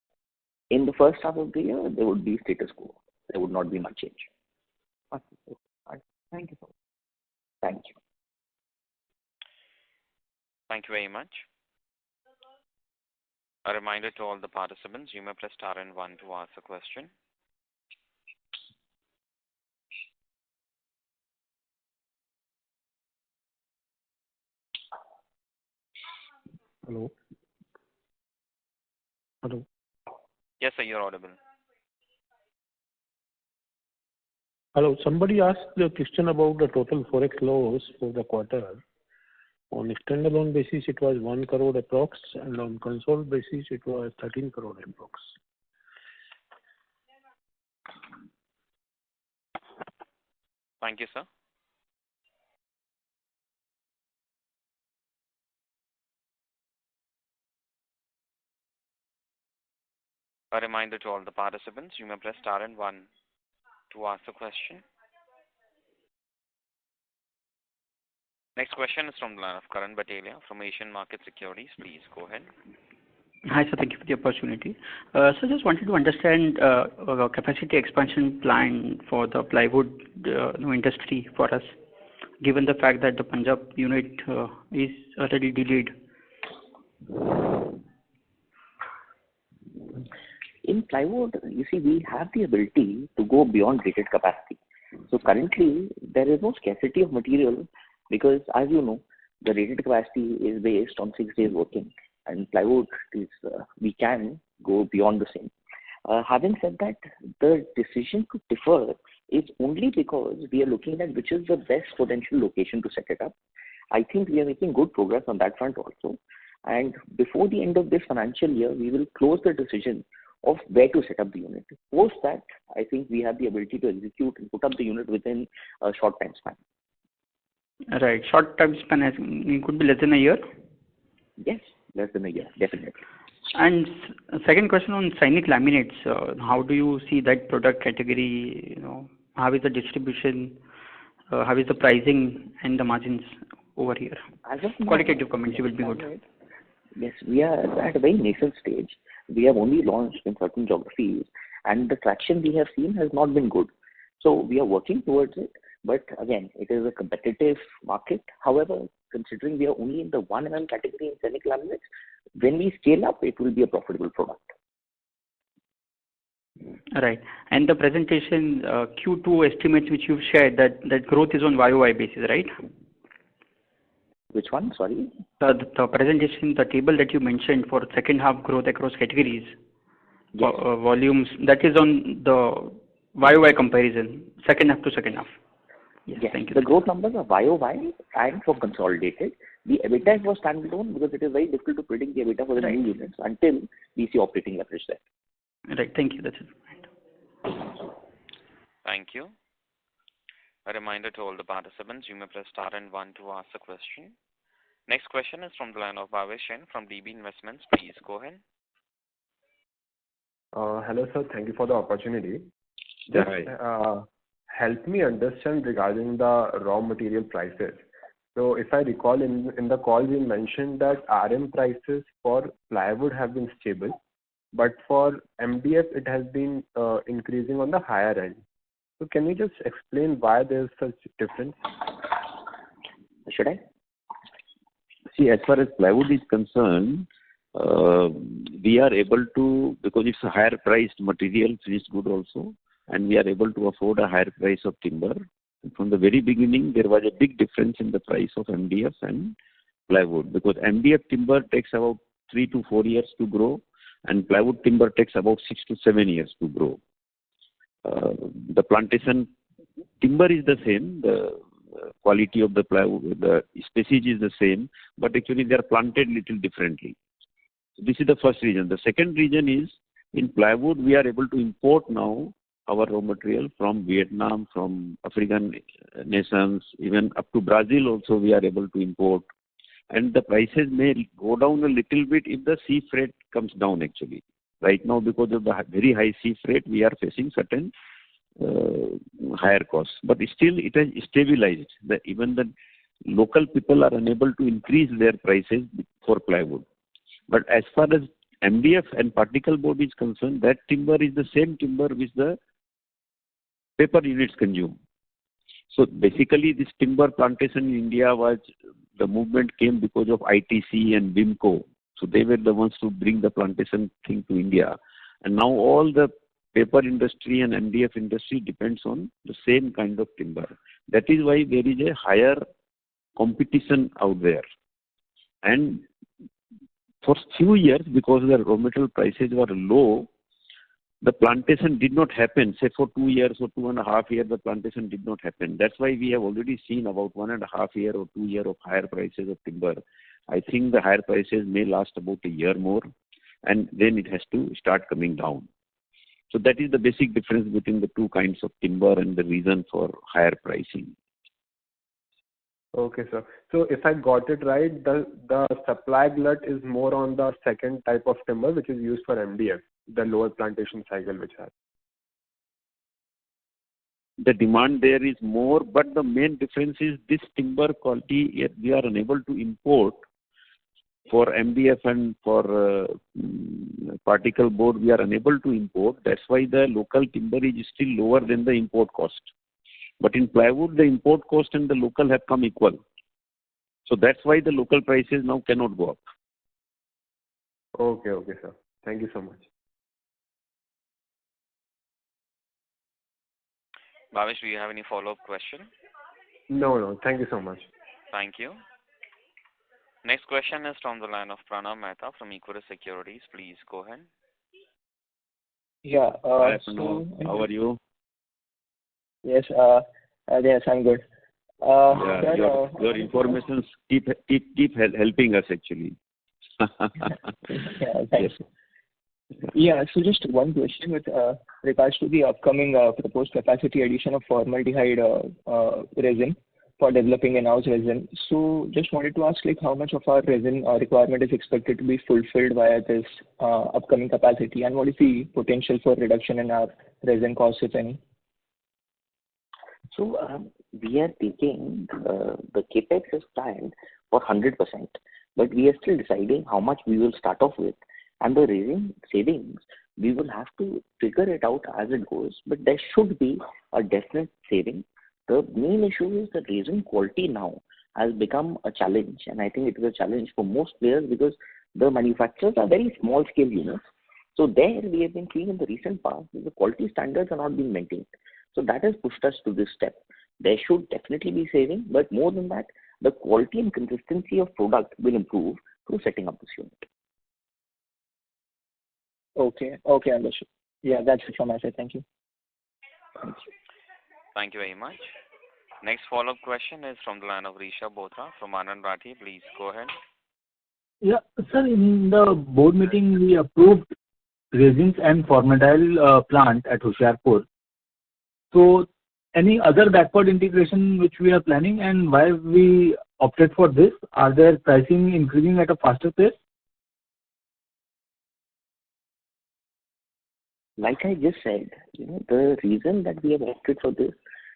In the first half of the year, there would be status quo. There would not be much change. Okay. Thank you so much. Thank you. Thank you very much. A reminder to all the participants, you may press star and 1 to ask a question. Hello? Yes, sir, you're audible. Hello. Somebody asked the question about the total forex loss for the quarter. On a standalone basis, it was 1 crore approx, and on consolidated basis, it was 13 crore approx. Thank you, sir. A reminder to all the participants, you may press star and 1 to ask a question. Next question is from the line of Karan Batalia from Asian Market Securities. Please go ahead. Hi, sir. Thank you for the opportunity. Just wanted to understand capacity expansion plan for the plywood industry for us, given the fact that the Punjab unit is already delayed. In plywood, you see, we have the ability to go beyond rated capacity. So currently, there is no scarcity of material because, as you know, the rated capacity is based on 6 days working, and plywood is we can go beyond the same. Having said that, the decision to defer is only because we are looking at which is the best potential location to set it up. I think we are making good progress on that front also. And before the end of this financial year, we will close the decision of where to set up the unit. Post that, I think we have the ability to execute and put up the unit within a short time span. Right. Short time span could be less than a year? Yes, less than a year, definitely. And second question on Sainik laminates. How do you see that product category? How is the distribution? How is the pricing and the margins over here? Qualitative comments will be good. Yes, we are at a very nascent stage. We have only launched in certain geographies, and the traction we have seen has not been good. So we are working towards it, but again, it is a competitive market. However, considering we are only in the 1 mm category in Sainik laminates, when we scale up, it will be a profitable product. Right. And the presentation Q2 estimates which you've shared, that growth is on YOY basis, right? Which one? Sorry? The presentation, the table that you mentioned for second half growth across categories, yes. Volumes, that is on the YOY comparison, second half to second half. Yes, thank you. The growth numbers are YOY and for consolidated. The EBITDA was standalone because it is very difficult to predict the EBITDA for the new units until we see operating leverage there. Right. Thank you. That's it. Thank you. A reminder to all the participants, you may press star and 1 to ask a question. Next question is from the line of Bhavesh Jain from DB Investments. Please go ahead. Hello, sir. Thank you for the opportunity. Just help me understand regarding the raw material prices. So if I recall in the call, we mentioned that RM prices for plywood have been stable, but for MDF, it has been increasing on the higher end. So can you just explain why there is such difference? Should I? See, as far as plywood is concerned, we are able to, because it's a higher priced material, finished good also, and we are able to afford a higher price of timber. And from the very beginning, there was a big difference in the price of MDF and plywood, because MDF timber takes about 3 to 4 years to grow, and plywood timber takes about 6 to 7 years to grow. The plantation timber is the same, the quality of the plywood, the species is the same, but actually they are planted little differently. So this is the first reason. The second reason is, in plywood, we are able to import now our raw material from Vietnam, from African nations, even up to Brazil also we are able to import. And the prices may go down a little bit if the sea freight comes down actually. Right now, because of the very high sea freight, we are facing certain higher costs. But still, it has stabilized. Even the local people are unable to increase their prices for plywood. But as far as MDF and particle board is concerned, that timber is the same timber which the paper units consume. So basically, this timber plantation in India the movement came because of ITC and BIMCO. So they were the ones to bring the plantation thing to India. And now all the paper industry and MDF industry depends on the same kind of timber. That is why there is a higher competition out there. And for few years, because the raw material prices were low, the plantation did not happen. Say for 2 years or 2.5 years, the plantation did not happen. That's why we have already seen about 1.5 year or 2 year of higher prices of timber. I think the higher prices may last about a year more, and then it has to start coming down. So that is the basic difference between the two kinds of timber and the reason for higher pricing. Okay, sir. So if I got it right, the supply glut is more on the second type of timber, which is used for MDF, the lower plantation cycle which has. the demand there is more, but the main difference is this timber quality we are unable to import. For MDF and for particle board, we are unable to import. That's why the local timber is still lower than the import cost. But in plywood, the import cost and the local have come equal. So that's why the local prices now cannot go up. Okay, okay, sir. Thank you so much. Bhavesh, do you have any follow-up question? No. Thank you so much. Thank you. Next question is from the line of Pranav Mehta from Equirus Securities. Please go ahead. Yeah. Hi, Pranav. How are you? Yes. Yes, I'm good. Yeah, your information keep helping us actually. Yeah, thanks. Yeah, so just one question with regards to the upcoming proposed capacity addition of formaldehyde resin for developing in-house resin. So just wanted to ask, like, how much of our resin requirement is expected to be fulfilled via this upcoming capacity, and what is the potential for reduction in our resin costs, if any? So we are taking the capex is planned for 100%, but we are still deciding how much we will start off with, and the resin savings we will have to figure it out as it goes. But there should be a definite saving. The main issue is that resin quality now has become a challenge, and I think it is a challenge for most players because the manufacturers are very small scale units. So there we have been seeing in the recent past that the quality standards are not being maintained. So that has pushed us to this step. There should definitely be saving, but more than that, the quality and consistency of product will improve through setting up this unit. Okay, understood. Yeah, that's it from my side. Thank you. Thank you very much. Next follow-up question is from the line of Rishabh Bothra from Anand Rathi. Please go ahead. Yeah, sir, in the board meeting, we approved resins and formaldehyde plant at Hoshiarpur. So, any other backward integration which we are planning, and why we opted for this? Are there pricing increasing at a faster pace? Like I just said, the reason that we have opted for this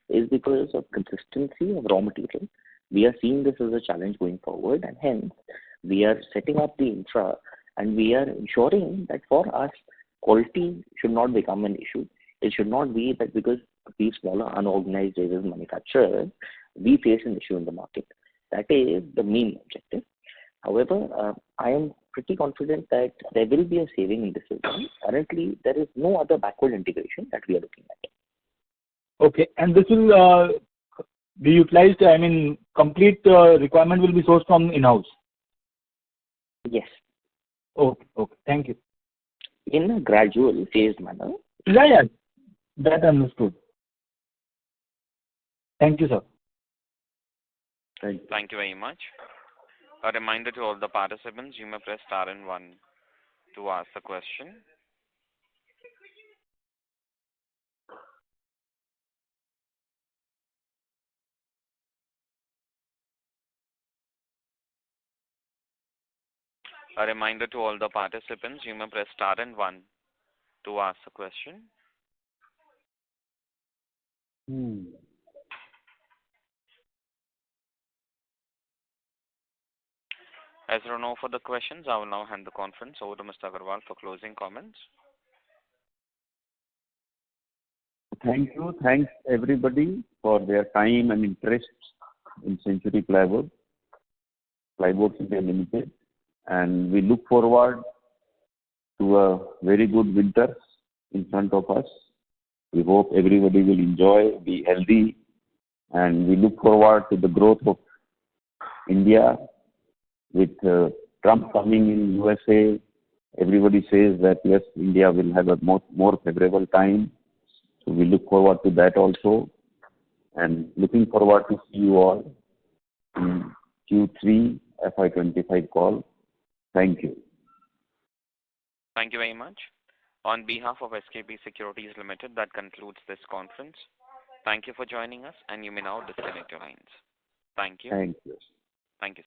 is because of consistency of raw material. We are seeing this as a challenge going forward, and hence we are setting up the infra, and we are ensuring that for us, quality should not become an issue. It should not be that because these smaller unorganized resin manufacturers, we face an issue in the market. That is the main objective. However, I am pretty confident that there will be a saving in this as well. Currently, there is no other backward integration that we are looking at. Okay, and this will be utilized, I mean, complete requirement will be sourced from in-house? Yes. Okay, thank you. In a gradual, phased manner. Yeah, that understood. Thank you, sir. Thank you very much. A reminder to all the participants, you may press star and 1 to ask the question. A reminder to all the participants, you may press star and 1 to ask the question. As there are no further questions, I will now hand the conference over to Mr. Agarwal for closing comments. Thank you. Thanks everybody for their time and interest in Century Plyboards India Limited. And we look forward to a very good winter in front of us. We hope everybody will enjoy, be healthy, and we look forward to the growth of India. With Trump coming in USA, everybody says that yes, India will have a more favorable time. So we look forward to that also, and looking forward to see you all in Q3 FY25 call. Thank you. Thank you very much. On behalf of SKP Securities Limited, that concludes this conference. Thank you for joining us, and you may now disconnect your lines. Thank you. Thank you. Thank you.